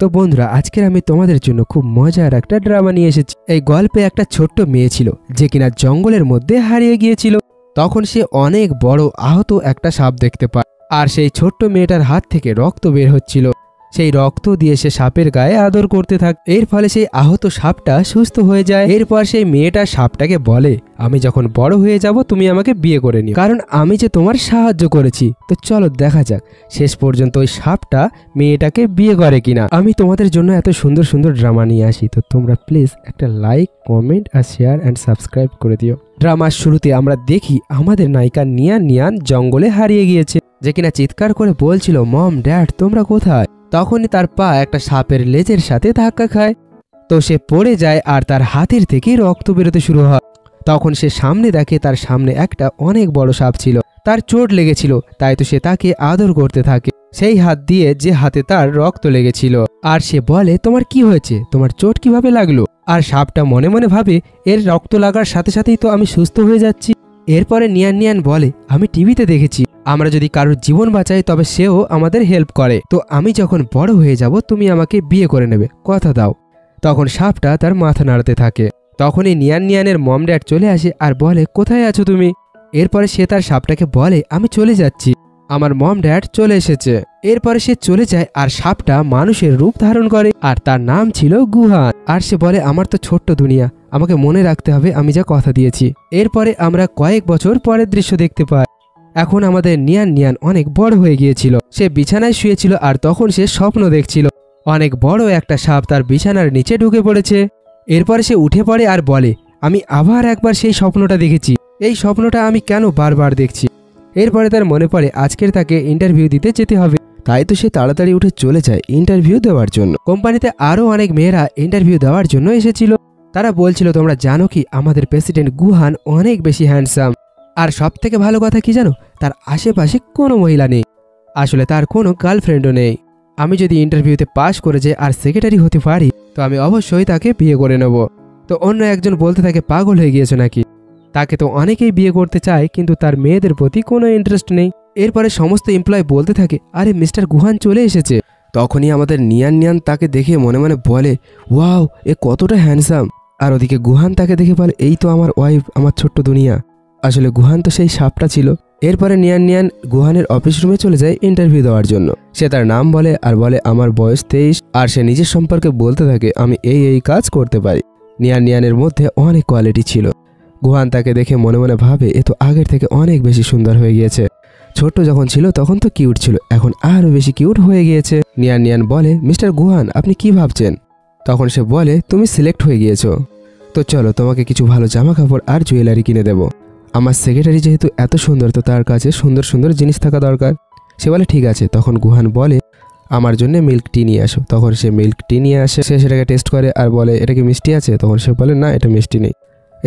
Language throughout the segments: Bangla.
তো বন্ধুরা, আজকের আমি তোমাদের জন্য খুব মজার একটা ড্রামা নিয়ে এসেছি। এই গল্পে একটা ছোট্ট মেয়ে ছিল যে কিনা জঙ্গলের মধ্যে হারিয়ে গিয়েছিল। তখন সে অনেক বড় আহত একটা সাপ দেখতে পায়, আর সেই ছোট্ট মেয়েটার হাত থেকে রক্ত বের হচ্ছিল। সেই রক্ত দিয়ে সে সাপের গায়ে আদর করতে থাকে। এর ফলে সেই আহত সাপটা সুস্থ হয়ে যায়। এরপর সেই মেয়েটা সাপটাকে বলে, আমি যখন বড় হয়ে যাব তুমি আমাকে বিয়ে করে নিও, কারণ আমি যে তোমার সাহায্য করেছি। তো চলো দেখা যাক শেষ পর্যন্ত ওই সাপটা মেয়েটাকে বিয়ে করে কিনা। আমি তোমাদের জন্য এত সুন্দর সুন্দর ড্রামা নিয়ে আসি, তো তোমরা প্লিজ একটা লাইক, কমেন্ট আর শেয়ার অ্যান্ড সাবস্ক্রাইব করে দিও। ড্রামার শুরুতে আমরা দেখি আমাদের নায়িকা নিয়ান জঙ্গলে হারিয়ে গিয়েছে, যে কিনা চিৎকার করে বলছিল, মম, ড্যাড, তোমরা কোথায়? তখনই তার পা একটা সাপের লেজের সাথে ধাক্কা খায়। তো সে পড়ে যায় আর তার হাতের থেকে রক্ত বেরোতে শুরু হয়। তখন সে সামনে দেখে তার সামনে একটা অনেক বড় সাপ ছিল। তার চোট লেগেছিল, তাই তো সে তাকে আদর করতে থাকে সেই হাত দিয়ে যে হাতে তার রক্ত লেগেছিল। আর সে বলে, তোমার কি হয়েছে? তোমার চোট কিভাবে লাগলো? আর সাপটা মনে মনে ভাবে, এর রক্ত লাগার সাথে সাথেই তো আমি সুস্থ হয়ে যাচ্ছি। এরপরে নিয়ান বলে, আমি টিভিতে দেখেছি আমরা যদি কারোর জীবন বাঁচাই তবে সেও আমাদের হেল্প করে। তো আমি যখন বড় হয়ে যাব তুমি আমাকে বিয়ে করে নেবে, কথা দাও। তখন সাপটা তার মাথা নাড়তে থাকে। তখনই নিয়ানের মম ড্যাড চলে আসে আর বলে, কোথায় আছো তুমি? এরপরে সে তার সাপটাকে বলে, আমি চলে যাচ্ছি, আমার মম ড্যাড চলে এসেছে। এরপরে সে চলে যায় আর সাপটা মানুষের রূপ ধারণ করে, আর তার নাম ছিল গুহান। আর সে বলে, আমার তো ছোট্ট দুনিয়া, আমাকে মনে রাখতে হবে আমি যা কথা দিয়েছি। এরপরে আমরা কয়েক বছর পরের দৃশ্য দেখতে পাই। এখন আমাদের নিয়ান অনেক বড় হয়ে গিয়েছিল। সে বিছানায় শুয়েছিল আর তখন সে স্বপ্ন দেখছিল অনেক বড় একটা সাপ তার বিছানার নিচে ঢুকে পড়েছে। এরপরে সে উঠে পড়ে আর বলে, আমি আবার একবার সেই স্বপ্নটা দেখেছি, এই স্বপ্নটা আমি কেন বারবার দেখছি? এরপরে তার মনে পড়ে আজকের তাকে ইন্টারভিউ দিতে যেতে হবে, তাই তো সে তাড়াতাড়ি উঠে চলে যায় ইন্টারভিউ দেওয়ার জন্য। কোম্পানিতে আরও অনেক মেয়েরা ইন্টারভিউ দেওয়ার জন্য এসেছিল। তারা বলছিল, তোমরা জানো কি আমাদের প্রেসিডেন্ট গুহান অনেক বেশি হ্যান্ডসাম, আর সব থেকে ভালো কথা কি জানো, তার আশেপাশে কোনো মহিলা নেই, আসলে তার কোনো গার্লফ্রেন্ডও নেই। আমি যদি ইন্টারভিউতে পাশ করে যাই আর সেক্রেটারি হতে পারি তো আমি অবশ্যই তাকে বিয়ে করে নেব। তো অন্য একজন বলতে থাকে, পাগল হয়ে গিয়েছে নাকি? তাকে তো অনেকেই বিয়ে করতে চায় কিন্তু তার মেয়েদের প্রতি কোনো ইন্টারেস্ট নেই। এরপরে সমস্ত এমপ্লয় বলতে থাকে, আরে মিস্টার গুহান চলে এসেছে। তখনই আমাদের নিয়ান তাকে দেখে মনে মনে বলে, ওয়াও, এ কতটা হ্যান্ডসাম। আর ওদিকে গুহান তাকে দেখে বলে, এই তো আমার ওয়াইফ, আমার ছোট্ট দুনিয়া। আসলে গুহান তো সেই সাপটা ছিল। এরপরে নিয়ান গুহানের অফিস রুমে চলে যায় ইন্টারভিউ দেওয়ার জন্য। সে তার নাম বলে আর বলে, আমার বয়স 23। আর সে নিজের সম্পর্কে বলতে থাকে, আমি এই কাজ করতে পারি। নিয়ানের মধ্যে অনেক কোয়ালিটি ছিল। গুহান তাকে দেখে মনে মনে ভাবে, এ তো আগের থেকে অনেক বেশি সুন্দর হয়ে গিয়েছে। ছোট যখন ছিল তখন তো কিউট ছিল, এখন আরো বেশি কিউট হয়ে গিয়েছে। নিয়ান বলে, মিস্টার গুহান আপনি কি ভাবছেন? তখন সে বলে, তুমি সিলেক্ট হয়ে গিয়েছো, তো চলো তোমাকে কিছু ভালো জামা কাপড় আর জুয়েলারি কিনে দেবো। আমার সেক্রেটারি যেহেতু এত সুন্দর, তো তার কাছে সুন্দর সুন্দর জিনিস থাকা দরকার। সে বলে, ঠিক আছে। তখন গুহান বলে, আমার জন্য মিল্ক টি নিয়ে আসো। তখন সে মিল্ক টি নিয়ে আসে। সে সেটাকে টেস্ট করে আর বলে, এটা কি মিষ্টি আছে? তখন সে বলে, না, এটা মিষ্টি নেই।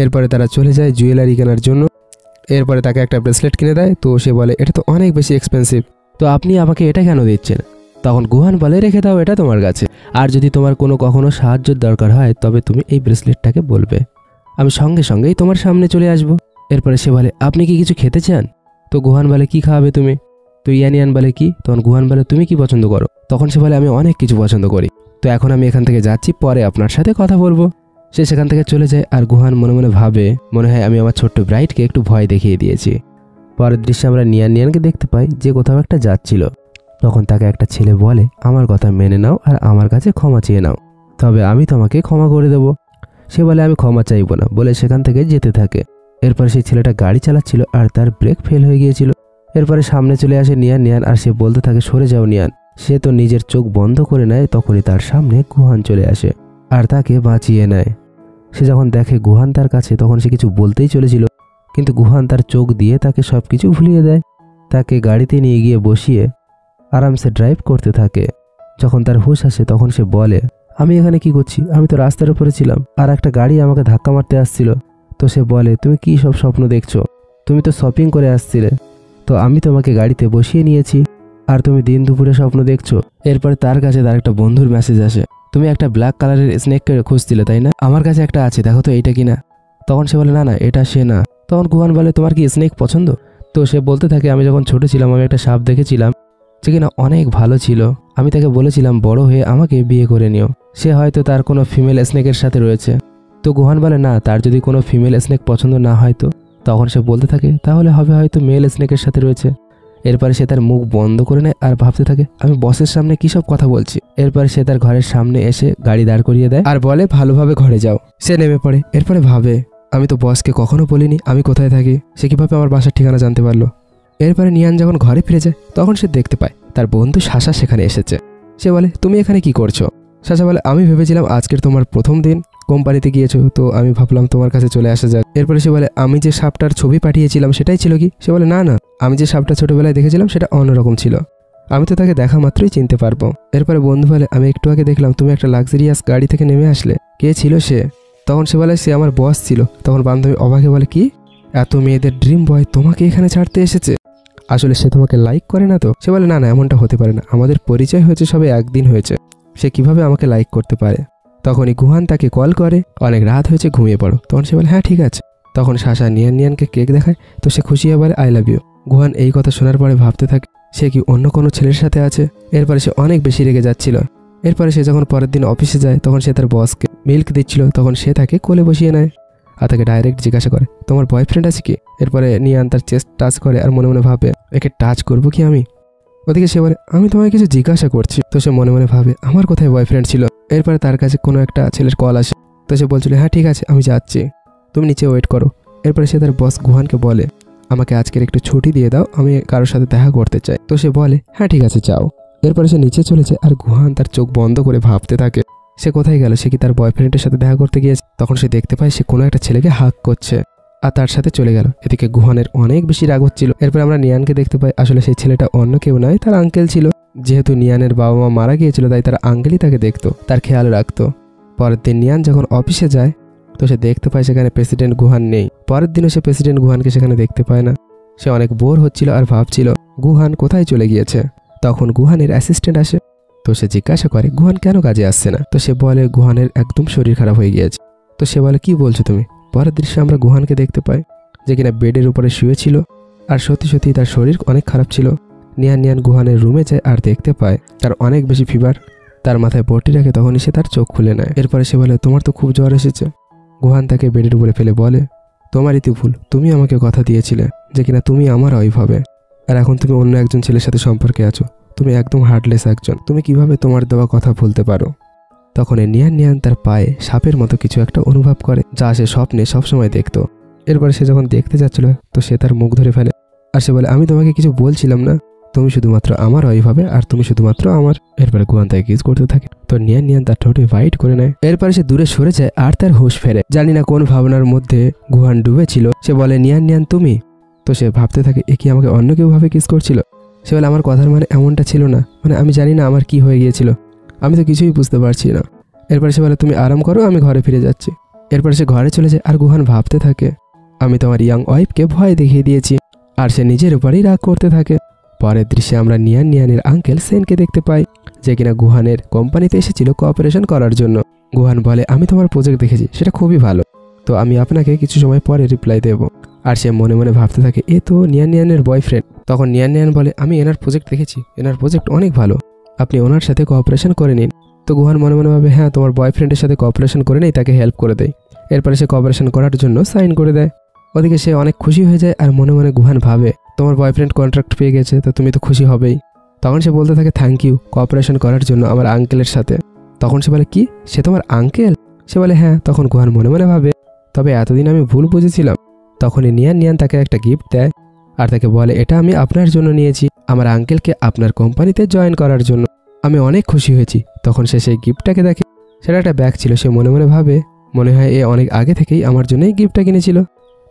এরপরে তারা চলে যায় জুয়েলারি কেনার জন্য। এরপরে তাকে একটা ব্রেসলেট কিনে দেয়। তো সে বলে, এটা তো অনেক বেশি এক্সপেন্সিভ, তো আপনি আমাকে এটা কেন দিচ্ছেন? তখন গুহান বলে, রেখে দাও এটা তোমার কাছে, আর যদি তোমার কখনো সাহায্যের দরকার হয় তবে তুমি এই ব্রেসলেটটাকে বলবে, আমি সঙ্গে সঙ্গেই তোমার সামনে চলে আসবো। এরপরে সে বলে, আপনি কি কিছু খেতে চান? তো গুহান বলে, কি খাওয়াবে তুমি? তো ইয়ানিয়ান বলে, কি? তখন গুহান বলে, তুমি কি পছন্দ করো? তখন সে বলে, আমি অনেক কিছু পছন্দ করি, তো এখন আমি এখান থেকে যাচ্ছি, পরে আপনার সাথে কথা বলবো। সে সেখান থেকে চলে যায় আর গুহান মনে মনে ভাবে, মনে হয় আমি আমার ছোট্ট ব্রাইডকে একটু ভয় দেখিয়ে দিয়েছি। পরের দৃশ্যে আমরা নিয়ানকে দেখতে পাই যে কোথাও একটা যাচ্ছিল। তখন তাকে একটা ছেলে বলে, আমার কথা মেনে নাও আর আমার কাছে ক্ষমা চেয়ে নাও, তবে আমি তোমাকে ক্ষমা করে দেব। সে বলে, আমি ক্ষমা চাইবো না, বলে সেখান থেকে যেতে থাকে। এরপরে সেই ছেলেটা গাড়ি চালাচ্ছিল আর তার ব্রেক ফেল হয়ে গিয়েছিল। এরপরে সামনে চলে আসে নিয়ান আর সে বলতে থাকে, সরে যাও নিয়ান। সে তো নিজের চোখ বন্ধ করে নেয়। তখনই তার সামনে গুহান চলে আসে আর তাকে বাঁচিয়ে নেয়। সে যখন দেখে গুহান তার কাছে, তখন সে কিছু বলতেই চলেছিল, কিন্তু গুহান তার চোখ দিয়ে তাকে সবকিছু ভুলিয়ে দেয়। তাকে গাড়িতে নিয়ে গিয়ে বসিয়ে আরামসে ড্রাইভ করতে থাকে। যখন তার হুঁশ আসে তখন সে বলে, আমি এখানে কি করছি? আমি তো রাস্তার উপরে ছিলাম আর একটা গাড়ি আমাকে ধাক্কা মারতে আসছিল। তো সে বলে, তুমি কি সব স্বপ্ন দেখছো? তুমি তো শপিং করে আসছিলে, তো আমি তোমাকে গাড়িতে বসিয়ে নিয়েছি আর তুমি দিন দুপুরে স্বপ্ন দেখছো। এরপরে তার কাছে তার একটা বন্ধুর মেসেজ আসে, তুমি একটা ব্ল্যাক কালারের স্নেককে খুঁজছিলে তাই না? আমার কাছে একটা আছে, দেখো তো এইটা কিনা। তখন সে বলে, না না, এটা সে না। তখন গুহান বলে, তোমার কি স্নেক পছন্দ? তো সে বলতে থাকে, আমি যখন ছোট ছিলাম আমি একটা সাপ দেখেছিলাম সে কিনা অনেক ভালো ছিল। আমি তাকে বলেছিলাম বড় হয়ে আমাকে বিয়ে করে নিও, সে হয়তো তার কোনো ফিমেল স্নেকের সাথে রয়েছে। তো গুহান বলে না, তার যদি কোনো ফিমেল স্নেক পছন্দ না হয় তো। তখন সে বলতে থাকে তাহলে হবে হয়তো মেল স্নেকের সাথে রয়েছে। এরপরে সে তার মুখ বন্ধ করে নেয় আর ভাবতে থাকে আমি বসের সামনে কী সব কথা বলছি। এরপরে সে তার ঘরের সামনে এসে গাড়ি দাঁড় করিয়ে দেয় আর বলে ভালোভাবে ঘরে যাও। সে নেমে পড়ে। এরপরে ভাবে আমি তো বসকে কখনো বলিনি আমি কোথায় থাকি, সে কিভাবে আমার বাসার ঠিকানা জানতে পারলো। এরপরে নিয়ান যখন ঘরে ফিরে যায় তখন সে দেখতে পায় তার বন্ধু সাশা সেখানে এসেছে। সে বলে তুমি এখানে কি করছো? সাশা বলে আমি ভেবেছিলাম আজকের তোমার প্রথম দিন, কোম্পানিতে গিয়েছো তো আমি ভাবলাম তোমার কাছে চলে আসা যাক। এরপরে সে বলে আমি যে সাপটার ছবি পাঠিয়েছিলাম সেটাই ছিল কি? সে বলে না না, আমি যে সাপটা ছোটবেলায় দেখেছিলাম সেটা অন্যরকম ছিল, আমি তো তাকে দেখা মাত্রই চিনতে পারবো। এরপরে বন্ধু বলে আমি একটু আগে দেখলাম তুমি একটা লাক্সারিয়াস গাড়ি থেকে নেমে আসলে, কে ছিল সে? তখন সে বলে সে আমার বস ছিল। তখন বান্ধবী অবাকে বলে কি, এত মেয়েদের ড্রিম বয় তোমাকে এখানে ছাড়তে এসেছে? আসলে সে তোমাকে লাইক করে না তো? সে বলে না না, এমনটা হতে পারে না, আমাদের পরিচয় হয়েছে সবে একদিন হয়েছে, সে কিভাবে আমাকে লাইক করতে পারে? তখনই গুহান তাকে কল করে অনেক রাত হয়েছে ঘুমিয়ে পড়ো। তখন সে বলে হ্যাঁ ঠিক আছে। তখন সাশা নিয়ানকে কেক দেখায়, তো সে খুশি হয়ে বলে আই লাভ ইউ। গুহান এই কথা শোনার পরে ভাবতে থাকে সে কি অন্য কোনো ছেলের সাথে আছে। এরপরে সে অনেক বেশি রেগে যাচ্ছিল। এরপরে সে যখন পরের দিন অফিসে যায় তখন সে তার বসকে মিল্ক দিচ্ছিল, তখন সে তাকে কোলে বসিয়ে নেয় আর তাকে ডাইরেক্ট জিজ্ঞাসা করে তোমার বয়ফ্রেন্ড আছে কি? এরপরে নিয়ান তার চেস্ট টাচ করে আর মনে মনে ভাবে একে টাচ করবো কি আমি? ওদিকে সে বলে আমি তোমায় কিছু জিজ্ঞাসা করছি। তো সে মনে মনে ভাবে আমার কোথায় বয়ফ্রেন্ড ছিল। এরপরে তার কাছে কোনো একটা ছেলের কল আসে, তো সে বলছিল হ্যাঁ ঠিক আছে আমি যাচ্ছি, তুমি নিচে ওয়েট করো। এরপরে সে তার বস গুহানকে বলে আমাকে আজকের একটু ছুটি দিয়ে দাও, আমি কারোর সাথে দেখা করতে চাই। তো সে বলে হ্যাঁ ঠিক আছে যাও। এরপরে সে নিচে চলে যায় আর গুহান তার চোখ বন্ধ করে ভাবতে থাকে সে কোথায় গেল, সে কি তার বয়ফ্রেন্ডের সাথে দেখা করতে গিয়েছে? তখন সে দেখতে পায় সে কোনো একটা ছেলেকে হাক করছে আর তার সাথে চলে গেল। এদিকে গুহানের অনেক বেশি রাগ হচ্ছিল। এরপর আমরা নিয়ানকে দেখতে পাই, আসলে সেই ছেলেটা অন্য কেউ নয়, তার আঙ্কেল ছিল। যেহেতু নিয়ানের বাবা মা মারা গিয়েছিল তাই তার আঙ্কেলই তাকে দেখতো, তার খেয়াল রাখতো। পরের দিন নিয়ান যখন অফিসে যায় তো সে দেখতে পায় সেখানে প্রেসিডেন্ট গুহান নেই। পরের দিনও সে প্রেসিডেন্ট গুহানকে সেখানে দেখতে পায় না। সে অনেক বোর হচ্ছিল আর ভাবছিল গুহান কোথায় চলে গিয়েছে। তখন গুহানের অ্যাসিস্ট্যান্ট আসে, তো সে জিজ্ঞাসা করে গুহান কেন কাজে আসছে না? তো সে বলে গুহানের একদম শরীর খারাপ হয়ে গিয়েছে। তো সে বলে কি বলছো তুমি? পরের দৃশ্যে আমরা গুহানকে দেখতে পাই যে কিনা বেডের উপরে শুয়েছিল আর সত্যি সত্যি তার শরীর অনেক খারাপ ছিল। নিয়ান গুহানের রুমে যায় আর দেখতে পায় তার অনেক বেশি ফিভার। তার মাথায় পট্টি রাখে, তখনই সে তার চোখ খুলে নেয়। এরপরে সে বলে তোমার তো খুব জ্বর এসেছে। গুহান তাকে বেডের উপরে ফেলে বলে তোমারই তো ভুল, তুমি আমাকে কথা দিয়েছিলে যে কিনা তুমি আমার ওয়াইফ হবে, আর এখন তুমি অন্য একজন ছেলের সাথে সম্পর্কে আছো। তুমি একদম হার্টলেস একজন, তুমি কিভাবে তোমার দেওয়া কথা ভুলতে পারো? তখন নিয়ান তার পায়ে সাপের মতো কিছু একটা অনুভব করে, যা সে স্বপ্নে সবসময় দেখতো। এরপরে সে যখন দেখতে যাচ্ছিল তো সে তার মুখ ধরে ফেলে আর সে বলে আমি তোমাকে কিছু বলছিলাম না, তুমি শুধুমাত্র আমার ওয়াইফ হবে আর তুমি শুধুমাত্র আমার। এরপরে গুহান তাকে কিস করতে থাকে, তো নিয়ান তার ঠোঁটে হোয়াইট করে নেয়। এরপরে সে দূরে সরে যায় আর তার হুঁশ ফেরে। জানি না কোন ভাবনার মধ্যে গুহান ডুবেছিল। সে বলে নিয়ান তুমি। তো সে ভাবতে থাকে এ কি আমাকে অন্য কেউ ভাবে কিস করছিল? সে বলে আমার কথার মানে এমনটা ছিল না, মানে আমি জানি না আমার কি হয়ে গিয়েছিল, আমি তো কিছুই বুঝতে পারছি না। এরপরে সে বলে তুমি আরাম করো, আমি ঘরে ফিরে যাচ্ছি। এরপরে সে ঘরে চলে যায় আর গুহান ভাবতে থাকে আমি তোমার ইয়াং ওয়াইফকে ভয় দেখিয়ে দিয়েছি, আর সে নিজের উপরেই রাগ করতে থাকে। পরের দৃশ্যে আমরা নিয়ানের আঙ্কেল সেনকে দেখতে পাই যে কিনা গুহানের কোম্পানিতে এসেছিল কোঅপারেশন করার জন্য। গুহান বলে আমি তোমার প্রজেক্ট দেখেছি, সেটা খুবই ভালো, তো আমি আপনাকে কিছু সময় পরে রিপ্লাই দেব। আর সে মনে মনে ভাবতে থাকে এ তো নিয়ানের বয়ফ্রেন্ড। তখন নিয়ান বলে আমি এনার প্রজেক্ট দেখেছি, এনার প্রজেক্ট অনেক ভালো, আপনি ওনার সাথে কোঅপারেশন করে নিন। তো গুহান মনে মনে ভাবে হ্যাঁ তোমার বয়ফ্রেন্ডের সাথে কোঅপারেশন করে নেই, তাকে হেল্প করে দেয়। এরপরে সে কোঅপারেশন করার জন্য সাইন করে দেয়। ওদিকে সে অনেক খুশি হয়ে যায় আর মনে মনে গুহান ভাবে তোমার বয়ফ্রেন্ড কন্ট্রাক্ট পেয়ে গেছে, তো তুমি তো খুশি হবেই। তখন সে বলতে থাকে থ্যাংক ইউ কোঅপারেশন করার জন্য আমার আঙ্কেলের সাথে। তখন সে বলে কি, সে তোমার আঙ্কেল? সে বলে হ্যাঁ। তখন গুহান মনে মনে ভাবে তবে এতদিন আমি ভুল বুঝেছিলাম। তখনই নিয়ান তাকে একটা গিফট দেয় আর তাকে বলে এটা আমি আপনার জন্য নিয়েছি, আমার আঙ্কেলকে আপনার কোম্পানিতে জয়েন করার জন্য, আমি অনেক খুশি হয়েছি। তখন সে সেই গিফটটাকে দেখে, সেটা একটা ব্যাগ ছিল। সে মনে মনে ভাবে মনে হয় এ অনেক আগে থেকেই আমার জন্য এই গিফটটা কিনেছিল।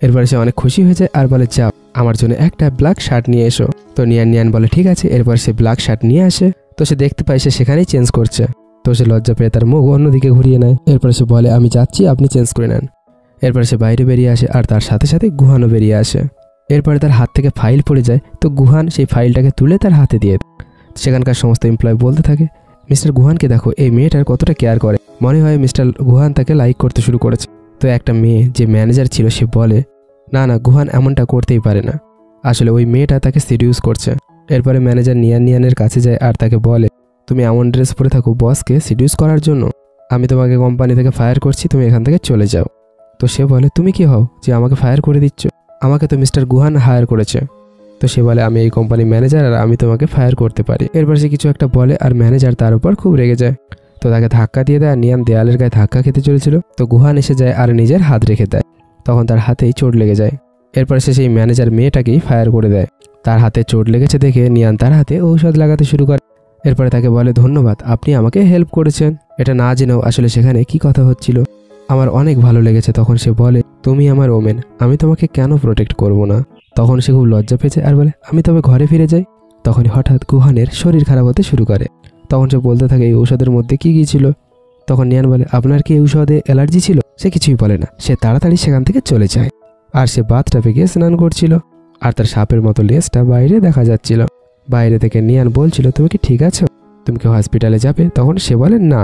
এরপরে সে অনেক খুশি হয়ে যায় আর বলে যাও আমার জন্য একটা ব্ল্যাক শার্ট নিয়ে এসো। তো নিয়ান বলে ঠিক আছে। এরপর সে ব্ল্যাক শার্ট নিয়ে আসে। তো সে দেখতে পায় সে সেখানেই চেঞ্জ করছে। তো সে লজ্জা পেয়ে তার মুখ অন্যদিকে ঘুরিয়ে নেয়। এরপরে সে বলে আমি যাচ্ছি, আপনি চেঞ্জ করে নেন। এরপরে সে বাইরে বেরিয়ে আসে আর তার সাথে সাথে গুহানও বেরিয়ে আসে। এরপরে তার হাত থেকে ফাইল পড়ে যায়, তো গুহান সেই ফাইলটাকে তুলে তার হাতে দিয়ে সেখানকার সমস্ত এমপ্লয় বলতে থাকে মিস্টার গুহানকে দেখো, এই মেয়েটার কতটা কেয়ার করে, মনে হয় মিস্টার গুহান তাকে লাইক করতে শুরু করেছে। তো একটা মেয়ে যে ম্যানেজার ছিল সে বলে না গুহান এমনটা করতেই পারে না, আসলে ওই মেয়েটা তাকে সিডিউস করছে। এরপরে ম্যানেজার নিয়ানের কাছে যায় আর তাকে বলে, তুমি এমন ড্রেস পরে থাকো বসকে সিডিউস করার জন্য, আমি তোমাকে কোম্পানি থেকে ফায়ার করছি, তুমি এখান থেকে চলে যাও। তো সে বলে, তুমি কি হও যে আমাকে ফায়ার করে দিচ্ছ? আমাকে তো মিস্টার গুহান হায়ার করেছে। তো সে বলে, আমি এই কোম্পানির ম্যানেজার আর আমি তোমাকে ফায়ার করতে পারি। এরপর সে কিছু একটা বলে আর ম্যানেজার তার উপর খুব রেগে যায়। তো তাকে ধাক্কা দিয়ে দেয় আর নিয়ান দেয়ালের গায়ে ধাক্কা খেতে চলেছিল। তো গুহান এসে যায় আর নিজের হাত রেখে দেয়, তখন তার হাতেই চোট লেগে যায়। এরপর সে সেই ম্যানেজার মেয়েটাকেই ফায়ার করে দেয়। তার হাতে চোট লেগেছে দেখে নিয়ান তার হাতে ঔষধ লাগাতে শুরু করে। এরপরে তাকে বলে, ধন্যবাদ, আপনি আমাকে হেল্প করেছেন। এটা না জেনেও আসলে সেখানে কি কথা হচ্ছিল আমার অনেক ভালো লেগেছে। তখন সে বলে, তুমি আমার ওমেন, আমি তোমাকে কেন প্রোটেক্ট করব না? তখন সে খুব লজ্জা পেয়েছে আর বলে, আমি তবে ঘরে ফিরে যাই। তখনই হঠাৎ গুহানের শরীর খারাপ হতে শুরু করে। তখন সে বলতে থাকে, এই ঔষধের মধ্যে কি ছিল? তখন নিয়ান বলে, আপনার কি এই ঔষধে অ্যালার্জি ছিল? সে কিছুই বলে না, সে তাড়াতাড়ি সেখান থেকে চলে যায়। আর সে বাথটাবে গিয়ে স্নান করছিল আর তার সাপের মতো লেজটা বাইরে দেখা যাচ্ছিল। বাইরে থেকে নিয়ান বলছিল, তুমি কি ঠিক আছো? তুমি কি হসপিটালে যাবে? তখন সে বলে, না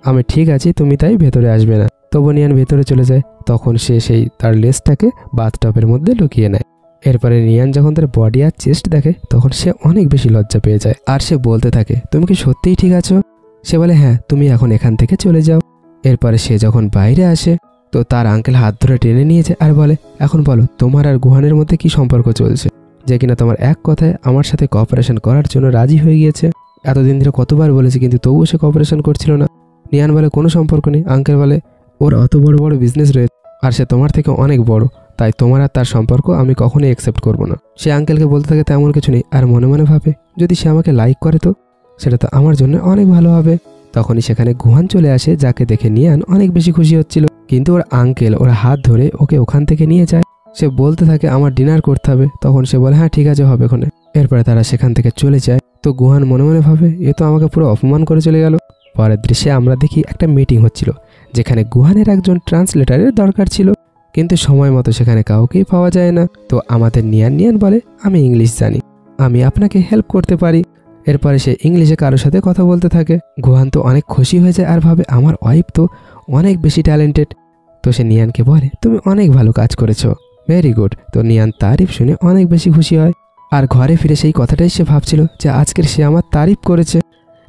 আমি ঠিক আছি, তুমি তাই ভেতরে আসবে না। তবু নিয়ান ভেতরে চলে যায়। তখন সে সেই তার লেজটাকে বাথটবের মধ্যে লুকিয়ে নেয়। এরপরে নিয়ান যখন তার বডি আর চেস্ট দেখে তখন সে অনেক বেশি লজ্জা পেয়ে যায় আর সে বলতে থাকে, তুমি কি সত্যিই ঠিক আছো? সে বলে, হ্যাঁ, তুমি এখন এখান থেকে চলে যাও। এরপরে সে যখন বাইরে আসে তো তার আঙ্কেল হাত ধরে টেনে নিয়েছে আর বলে, এখন বলো তোমার আর গুহানের মধ্যে কি সম্পর্ক চলছে, যে কিনা তোমার এক কথায় আমার সাথে কোঅপারেশন করার জন্য রাজি হয়ে গিয়েছে। এতদিন ধরে কতবার বলেছে কিন্তু তবুও সে কোঅপারেশন করছিল না। নিয়ান বলে, কোনো সম্পর্ক নেই। আঙ্কেল বলে, ওর অত বড় বড় বিজনেস রয়েছে আর সে তোমার থেকে অনেক বড়, তাই তোমার আর তার সম্পর্ক আমি কখনোই অ্যাকসেপ্ট করবো না। সে আঙ্কেলকে বলতে থাকে তেমন কিছু নেই আর মনে মনে ভাবে, যদি সে আমাকে লাইক করে তো সেটা তো আমার জন্য অনেক ভালো হবে। তখনই সেখানে গুহান চলে আসে, যাকে দেখে নিয়ান অনেক বেশি খুশি হচ্ছিল। কিন্তু ওর আঙ্কেল ওর হাত ধরে ওকে ওখান থেকে নিয়ে যায়। সে বলতে থাকে, আমার ডিনার করতে হবে। তখন সে বলে, হ্যাঁ ঠিক আছে, হবে ওখানে। এরপরে তারা সেখান থেকে চলে যায়। তো গুহান মনে মনে ভাবে, এ তো আমাকে পুরো অপমান করে চলে গেল। পরের দৃশ্যে আমরা দেখি একটা মিটিং হচ্ছিল, যেখানে গুহানের একজন ট্রান্সলেটারের দরকার ছিল, কিন্তু সময় মতো সেখানে কাউকেই পাওয়া যায় না। তো আমাদের নিয়ান বলে, আমি ইংলিশ জানি, আমি আপনাকে হেল্প করতে পারি। এরপরে সে ইংলিশে কারোর সাথে কথা বলতে থাকে। গুহান তো অনেক খুশি হয়ে যায় আর ভাবে, আমার ওয়াইফ তো অনেক বেশি ট্যালেন্টেড। তো সে নিয়ানকে বলে, তুমি অনেক ভালো কাজ করেছো, ভেরি গুড। তো নিয়ান তারিফ শুনে অনেক বেশি খুশি হয় আর ঘরে ফিরে সেই কথাটাই সে ভাবছিল যে আজকের সে আমার তারিফ করেছে।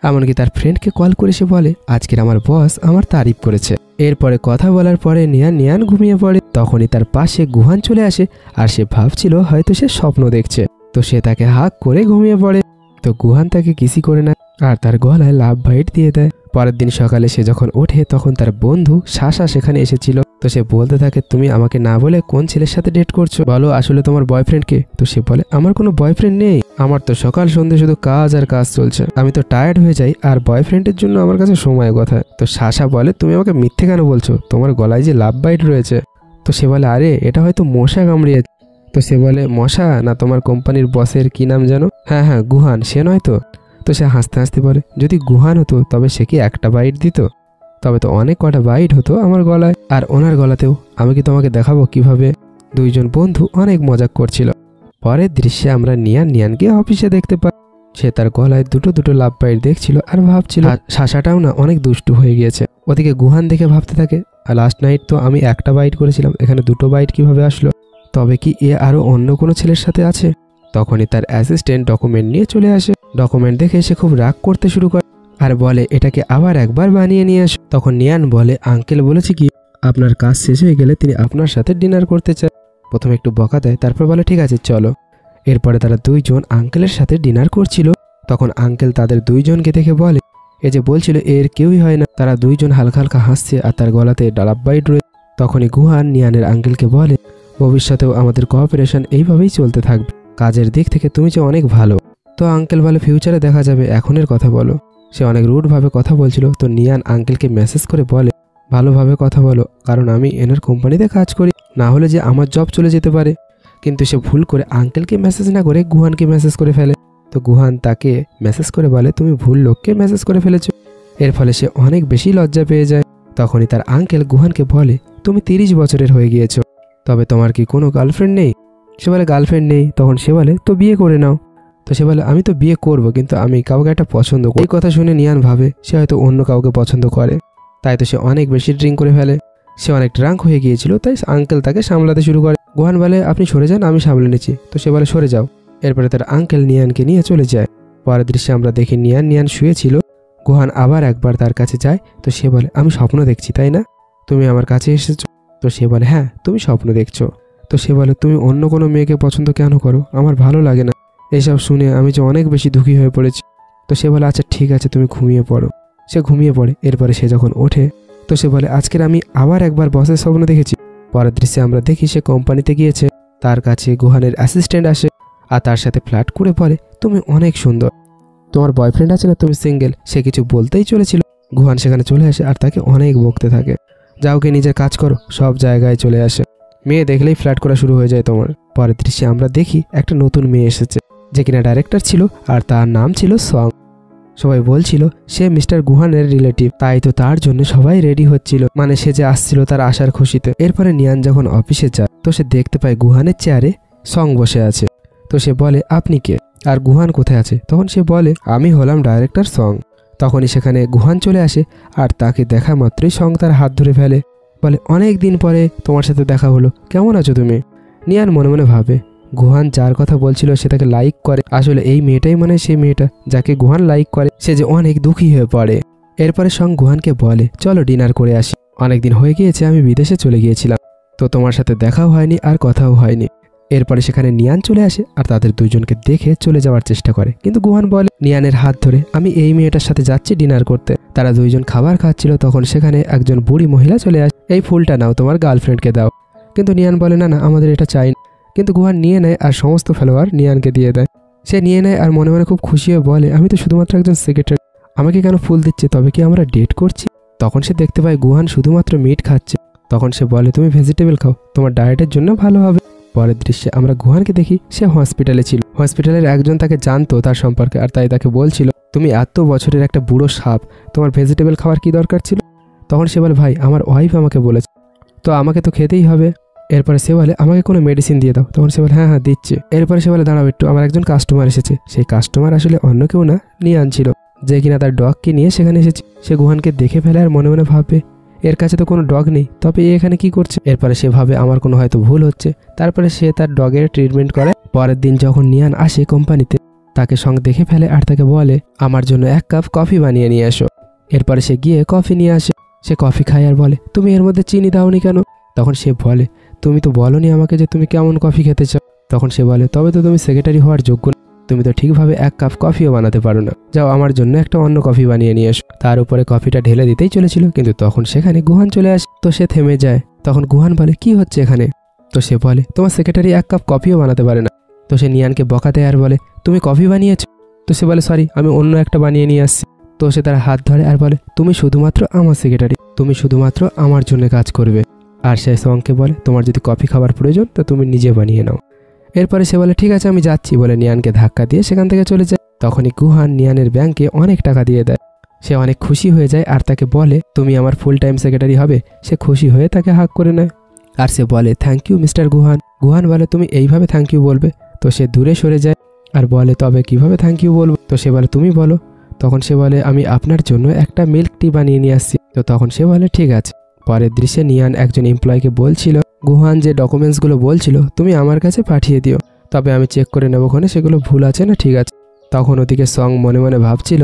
এমনকি তার ফ্রেন্ডকে কল করে সে বলে, আজকের আমার বস আমার তারিফ করেছে। এরপরে কথা বলার পরে নিয়ান ঘুমিয়ে পড়ে। তখনই তার পাশে গুহান চলে আসে আর সে ভাবছিল হয়তো সে স্বপ্ন দেখছে। তো সে তাকে হাক করে ঘুমিয়ে পড়ে। তো গুহান তাকে কিসি করে নেয় আর তার গলায় লাভ বাইট দিয়ে দেয়। পরের দিন সকালে সে যখন ওঠে তখন তার বন্ধু সাশা সেখানে এসেছিল। তো সে বলতে থাকে, তুমি আমাকে না বলে কোন ছেলের সাথে ডেট করছো, বলো আসলে তোমার বয়ফ্রেন্ডকে? তো সে বলে, আমার কোনো বয়ফ্রেন্ড নেই, আমার তো সকাল সন্ধ্যে শুধু কাজ আর কাজ চলছে, আমি তো টায়ার্ড হয়ে যাই আর বয়ফ্রেন্ডের জন্য আমার কাছে সময় কথা। তো সাশা বলে, তুমি আমাকে মিথ্যে কেন বলছো, তোমার গলায় যে লাভ বাইট রয়েছে। তো সে বলে, আরে এটা হয়তো মশা কামড়িয়েছে। তো সে বলে, মশা না তোমার কোম্পানির বসের কি নাম জানো? হ্যাঁ গুহান, সে নয় তো? তো সে হাসতে হাসতে বলে, যদি গুহান হতো তবে সে কি একটা বাইট দিত? তবে তো অনেক কটা বাইট হতো আমার গলায় আর ওনার গলাতেও। আমি কি তোমাকে দেখাবো কিভাবে? দুইজন বন্ধু অনেক মজাক করছিল। পরের দৃশ্যে আমরা নিয়ানকে অফিসে দেখতে পাই। সে তার গলায় দুটো লাভ বাইট দেখছিল আর ভাবছিল শাসাটাও না অনেক দুষ্টু হয়ে গিয়েছে। ওদিকে গুহান দেখে ভাবতে থাকে, লাস্ট নাইট তো আমি একটা বাইট করেছিলাম, এখানে দুটো বাইট কিভাবে আসলো? তবে কি এ আরো অন্য কোনো ছেলের সাথে আছে? তখনই তার অ্যাসিস্ট্যান্ট ডকুমেন্ট নিয়ে চলে আসে। ডকুমেন্ট দেখে সে খুব রাগ করতে শুরু করে আর বলে, এটাকে আবার একবার বানিয়ে নিয়ে আসো। তখন নিয়ান বলে, আঙ্কেল বলেছে কি আপনার কাজ শেষ হয়ে গেলে তিনি আপনার সাথে ডিনার করতে চায়। প্রথমে একটু বকা দেয়, তারপর বলে, ঠিক আছে চলো। এরপরে তারা দুইজন আঙ্কেলের সাথে ডিনার করছিল। তখন আঙ্কেল তাদের দুইজনকে দেখে বলে, এ যে বলছিল এর কেউই হয় না। তারা দুইজন হালকা হালকা হাসছে আর তার গলাতে ডালাপ বাইট রয়েছে। তখনই গুহান নিয়ানের আঙ্কেলকে বলে, ভবিষ্যতেও আমাদের কোঅপারেশন এইভাবেই চলতে থাকবে, কাজের দিক থেকে তুমি যে অনেক ভালো। তো আঙ্কেল বলে, ফিউচারে দেখা যাবে, এখনের কথা বলো। সে অনেক রুডভাবে কথা বলছিল। তো নিয়ান আঙ্কেলকে মেসেজ করে বলে, ভালোভাবে কথা বলো, কারণ আমি এনার কোম্পানিতে কাজ করি, না হলে যে আমার জব চলে যেতে পারে। কিন্তু সে ভুল করে আঙ্কেলকে মেসেজ না করে গুহানকে মেসেজ করে ফেলে। তো গুহান তাকে মেসেজ করে বলে, তুমি ভুল লোককে মেসেজ করে ফেলেছো। এর ফলে সে অনেক বেশি লজ্জা পেয়ে যায়। তখনই তার আঙ্কেল গুহানকে বলে, তুমি 30 বছরের হয়ে গিয়েছো, তবে তোমার কি কোনো গার্লফ্রেন্ড নেই? সে বলে, গার্লফ্রেন্ড নেই। তখন সে বলে, তো বিয়ে করে নাও। তো সে বলে, আমি তো বিয়ে করব, কিন্তু আমি কাউকে একটা পছন্দ করি। এই কথা শুনে নিয়ান ভাবে সে হয়তো অন্য কাউকে পছন্দ করে, তাই তো সে অনেক বেশি ড্রিঙ্ক করে ফেলে। সে অনেক ড্রাঙ্ক হয়ে গিয়েছিল, তাই আঙ্কেল তাকে সামলাতে শুরু করে। গুহান বলে, আপনি সরে যান, আমি সামলে নিচ্ছি। তো সে বলে, সরে যাও। এরপরে তার আঙ্কেল নিয়ানকে নিয়ে চলে যায়। পরের দৃশ্যে আমরা দেখি নিয়ান শুয়েছিল। গুহান আবার একবার তার কাছে যায়। তো সে বলে, আমি স্বপ্ন দেখছি তাই না? তুমি আমার কাছে এসেছো? তো সে বলে, হ্যাঁ তুমি স্বপ্ন দেখছো। তো সে বলে, তুমি অন্য কোনো মেয়েকে পছন্দ কেন করো? আমার ভালো লাগে না। এসব শুনে আমি যে অনেক বেশি দুঃখী হয়ে পড়েছি। তো সে বলে, আচ্ছা ঠিক আছে তুমি ঘুমিয়ে পড়ো। সে ঘুমিয়ে পড়ে। এরপরে সে যখন ওঠে তো সে বলে, আজকের আমি আবার একবার বসের স্বপ্ন দেখেছি। পরের দৃশ্যে আমরা দেখি সে কোম্পানিতে গিয়েছে। তার কাছে গুহানের অ্যাসিস্ট্যান্ট আসে আর তার সাথে ফ্ল্যাট করে বলে, তুমি অনেক সুন্দর, তোমার বয়ফ্রেন্ড আছে না, তুমি সিঙ্গেল। সে কিছু বলতেই চলেছিল, গুহান সেখানে চলে আসে আর তাকে অনেক বকতে থাকে। যাওকে নিজের কাজ করো, সব জায়গায় চলে আসে। মেয়ে দেখলেই ফ্ল্যাট করা শুরু হয়ে যায় তোমার। পরের দৃশ্যে আমরা দেখি একটা নতুন মেয়ে এসেছে যে কিনা ডাইরেক্টর ছিল আর তার নাম ছিল সং। সবাই বলছিল সে মিস্টার গুহানের রিলেটিভ, তাই তো তার জন্য সবাই রেডি হচ্ছিল, মানে সে যে আসছিল তার আসার খুশিতে। এরপরে নিয়ান যখন অফিসে যায় তো সে দেখতে পায় গুহানের চেয়ারে সং বসে আছে। তো সে বলে, আপনি কে আর গুহান কোথায় আছে? তখন সে বলে, আমি হলাম ডাইরেক্টর সং। তখনই সেখানে গুহান চলে আসে আর তাকে দেখা মাত্রই সং তার হাত ধরে ফেলে, বলে, অনেক দিন পরে তোমার সাথে দেখা হলো, কেমন আছো তুমি? নিয়ান মনে মনে ভাবে, গুহান যার কথা বলছিল সে তাকে লাইক করে, আসলে এই মেয়েটাই মানে সেই মেয়েটা যাকে গুহান লাইক করে। সে যে অনেক দুঃখী হয়ে পড়ে। এরপরে সং গুহানকে বলে, চলো ডিনার করে আসি, অনেকদিন হয়ে গিয়েছে, আমি বিদেশে চলে গিয়েছিলাম, তো তোমার সাথে দেখাও হয়নি আর কথাও হয়নি। এরপরে সেখানে নিয়ান চলে আসে আর তাদের দুজনকে দেখে চলে যাওয়ার চেষ্টা করে, কিন্তু গুহান বলে নিয়ানের হাত ধরে, আমি এই মেয়েটার সাথে যাচ্ছি ডিনার করতে। তারা দুইজন খাবার খাচ্ছিল, তখন সেখানে একজন বুড়ি মহিলা চলে আসে, এই ফুলটা নাও, তোমার গার্লফ্রেন্ডকে দাও। কিন্তু নিয়ান বলে, না না আমাদের এটা চাই না। কিন্তু গুহান নিয়ে নেয় আর সমস্ত ফ্লাওয়ার নিয়ানকে দিয়ে দেয়। সে নিয়ে নেয় আর মনে মনে খুব খুশি হয়ে বলে, আমি তো শুধুমাত্র একজন সেক্রেটারি, আমাকে কেন ফুল দিচ্ছে? তবে কি আমরা ডেট করছি? তখন সে দেখতে পায় গুহান শুধুমাত্র মিট খাচ্ছে। তখন সে বলে, তুমি ভেজিটেবল খাও, তোমার ডায়েটের জন্য ভালো হবে। পরের দৃশ্যে আমরা গুহানকে দেখি সে হসপিটালে ছিল। হসপিটালের একজন তাকে জানতো তার সম্পর্কে আর তাই তাকে বলছিল, তুমি এত বছরের একটা বুড়ো সাপ, তোমার ভেজিটেবল খাওয়ার কি দরকার ছিল? তখন সে বলে, ভাই আমার ওয়াইফ আমাকে বলেছে, তো আমাকে তো খেতেই হবে। এরপরে সে বলে, আমাকে কোনো মেডিসিন দিয়ে দাও। তখন সে বলে, হ্যাঁ হ্যাঁ দিচ্ছে। এরপরে সে বলে, দাঁড়াও একটু, আমার একজন কাস্টমার এসেছে। সেই কাস্টমার আসলে অন্য কেউ না, নিয়ান ছিল, যে কিনা তার ডগকে নিয়ে সেখানে এসেছে। সে গুহানকে দেখে ফেলে আর মনে মনে ভাববে, এর কাছে তো কোনো ডগ নেই, তবে এ এখানে কি করছে? এরপরে সে ভাবে আমার কোনো হয়তো ভুল হচ্ছে। তারপরে সে তার ডগের ট্রিটমেন্ট করে। পরের দিন যখন নিয়ান আসে কোম্পানিতে, তাকে সঙ্গ দেখে ফেলে আর তাকে বলে, আমার জন্য 1 কাপ কফি বানিয়ে নিয়ে আসো। এরপরে সে গিয়ে কফি নিয়ে আসে। সে কফি খায় আর বলে, তুমি এর মধ্যে চিনি দাওনি কেন? তখন সে বলে, তুমি তো বলোনি আমাকে যে তুমি কেমন কফি খেতে চাও। তখন সে বলে, তবে তো তুমি সেক্রেটারি হওয়ার যোগ্য না, তুমি তো ঠিকভাবে 1 কাপ কফিও বানাতে পারো না, যাও আমার জন্য একটা অন্য কফি বানিয়ে নিয়ে এসো। তার উপরে কফিটা ঢেলে দিতেই চলেছিল, কিন্তু তখন সেখানে গুহান চলে আসে। তো সে থেমে যায়। তখন গুহান বলে, কি হচ্ছে এখানে? তো সে বলে, তোমার সেক্রেটারি 1 কাপ কফিও বানাতে পারে না। তো সে নিয়ানকে বকাতে আর বলে, তুমি কফি বানিয়েছো? তো সে বলে, সরি আমি অন্য একটা বানিয়ে নিয়ে আসছি। তো সে তার হাত ধরে আর বলে, তুমি শুধুমাত্র আমার সেক্রেটারি, তুমি শুধুমাত্র আমার জন্য কাজ করবে। আর সে সঙ্গকে বলে, তোমার যদি কফি খাবার প্রয়োজন তো তুমি নিজে বানিয়ে নাও। এরপরে সে বলে, ঠিক আছে আমি যাচ্ছি বলে নিয়ানকে ধাক্কা দিয়ে সেখান থেকে চলে যায়। তখনই গুহান নিয়ানের ব্যাংকে অনেক টাকা দিয়ে দেয়। সে অনেক খুশি হয়ে যায় আর তাকে বলে, তুমি আমার ফুল টাইম সেক্রেটারি হবে। সে খুশি হয়ে তাকে হাক করে নেয় আর সে বলে, থ্যাংক ইউ মিস্টার গুহান। গুহান বলে, তুমি এইভাবে থ্যাংক ইউ বলবে? তো সে দূরে সরে যায় আর বলে, তবে কিভাবে থ্যাংক ইউ বলবো? তো সে বলে, তুমি বলো। তখন সে বলে, আমি আপনার জন্য একটা মিল্ক টি বানিয়ে নিয়ে আসছি। তো তখন সে বলে, ঠিক আছে। পরের দৃশ্যে নিয়ান একজন এমপ্লয়কে বলছিল, গুহান যে ডকুমেন্টসগুলো বলছিল তুমি আমার কাছে পাঠিয়ে দিও, তবে আমি চেক করে নেব ওখানে সেগুলো ভুল আছে না ঠিক আছে। তখন ওদিকে সং মনে মনে ভাবছিল,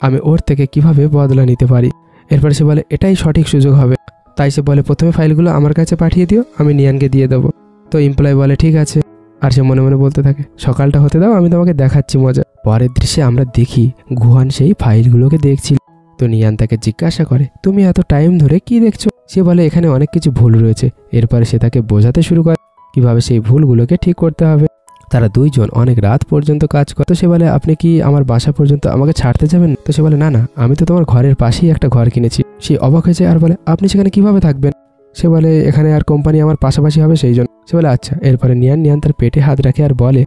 আমি ওর থেকে কিভাবে বদলা নিতে পারি। এরপরে সে বলে, এটাই সঠিক সুযোগ হবে। তাই সে বলে, প্রথমে ফাইলগুলো আমার কাছে পাঠিয়ে দিও, আমি নিয়ানকে দিয়ে দেবো। তো এমপ্লয় বলে, ঠিক আছে। আর সে মনে মনে বলতে থাকে, সকালটা হতে দাও, আমি তোমাকে দেখাচ্ছি মজা। পরের দৃশ্যে আমরা দেখি গুহান সেই ফাইলগুলোকে দেখছিল। তো নিয়ান তাকে জিজ্ঞাসা করে, তুমি এত টাইম ধরে কি দেখছো? সে বলে, এখানে অনেক কিছু ভুল রয়েছে। এরপরে সে তাকে বোঝাতে শুরু করে কিভাবে সেই ভুলগুলোকে ঠিক করতে হবে। তারা দুইজন অনেক রাত পর্যন্ত কাজ করে। তো সে বলে, আপনি কি আমার বাসা পর্যন্ত আমাকে ছাড়তে যাবেন? তো সে বলে, না না, আমি তো তোমার ঘরের পাশেই একটা ঘর কিনেছি। সে অবাক হয়েছে আর বলে, আপনি সেখানে কিভাবে থাকবেন? সে বলে, এখানে আর কোম্পানি আমার পাশাপাশি হবে সেই জন্য। সে বলে, আচ্ছা। এরপরে নিয়ান তার পেটে হাত রাখে আর বলে,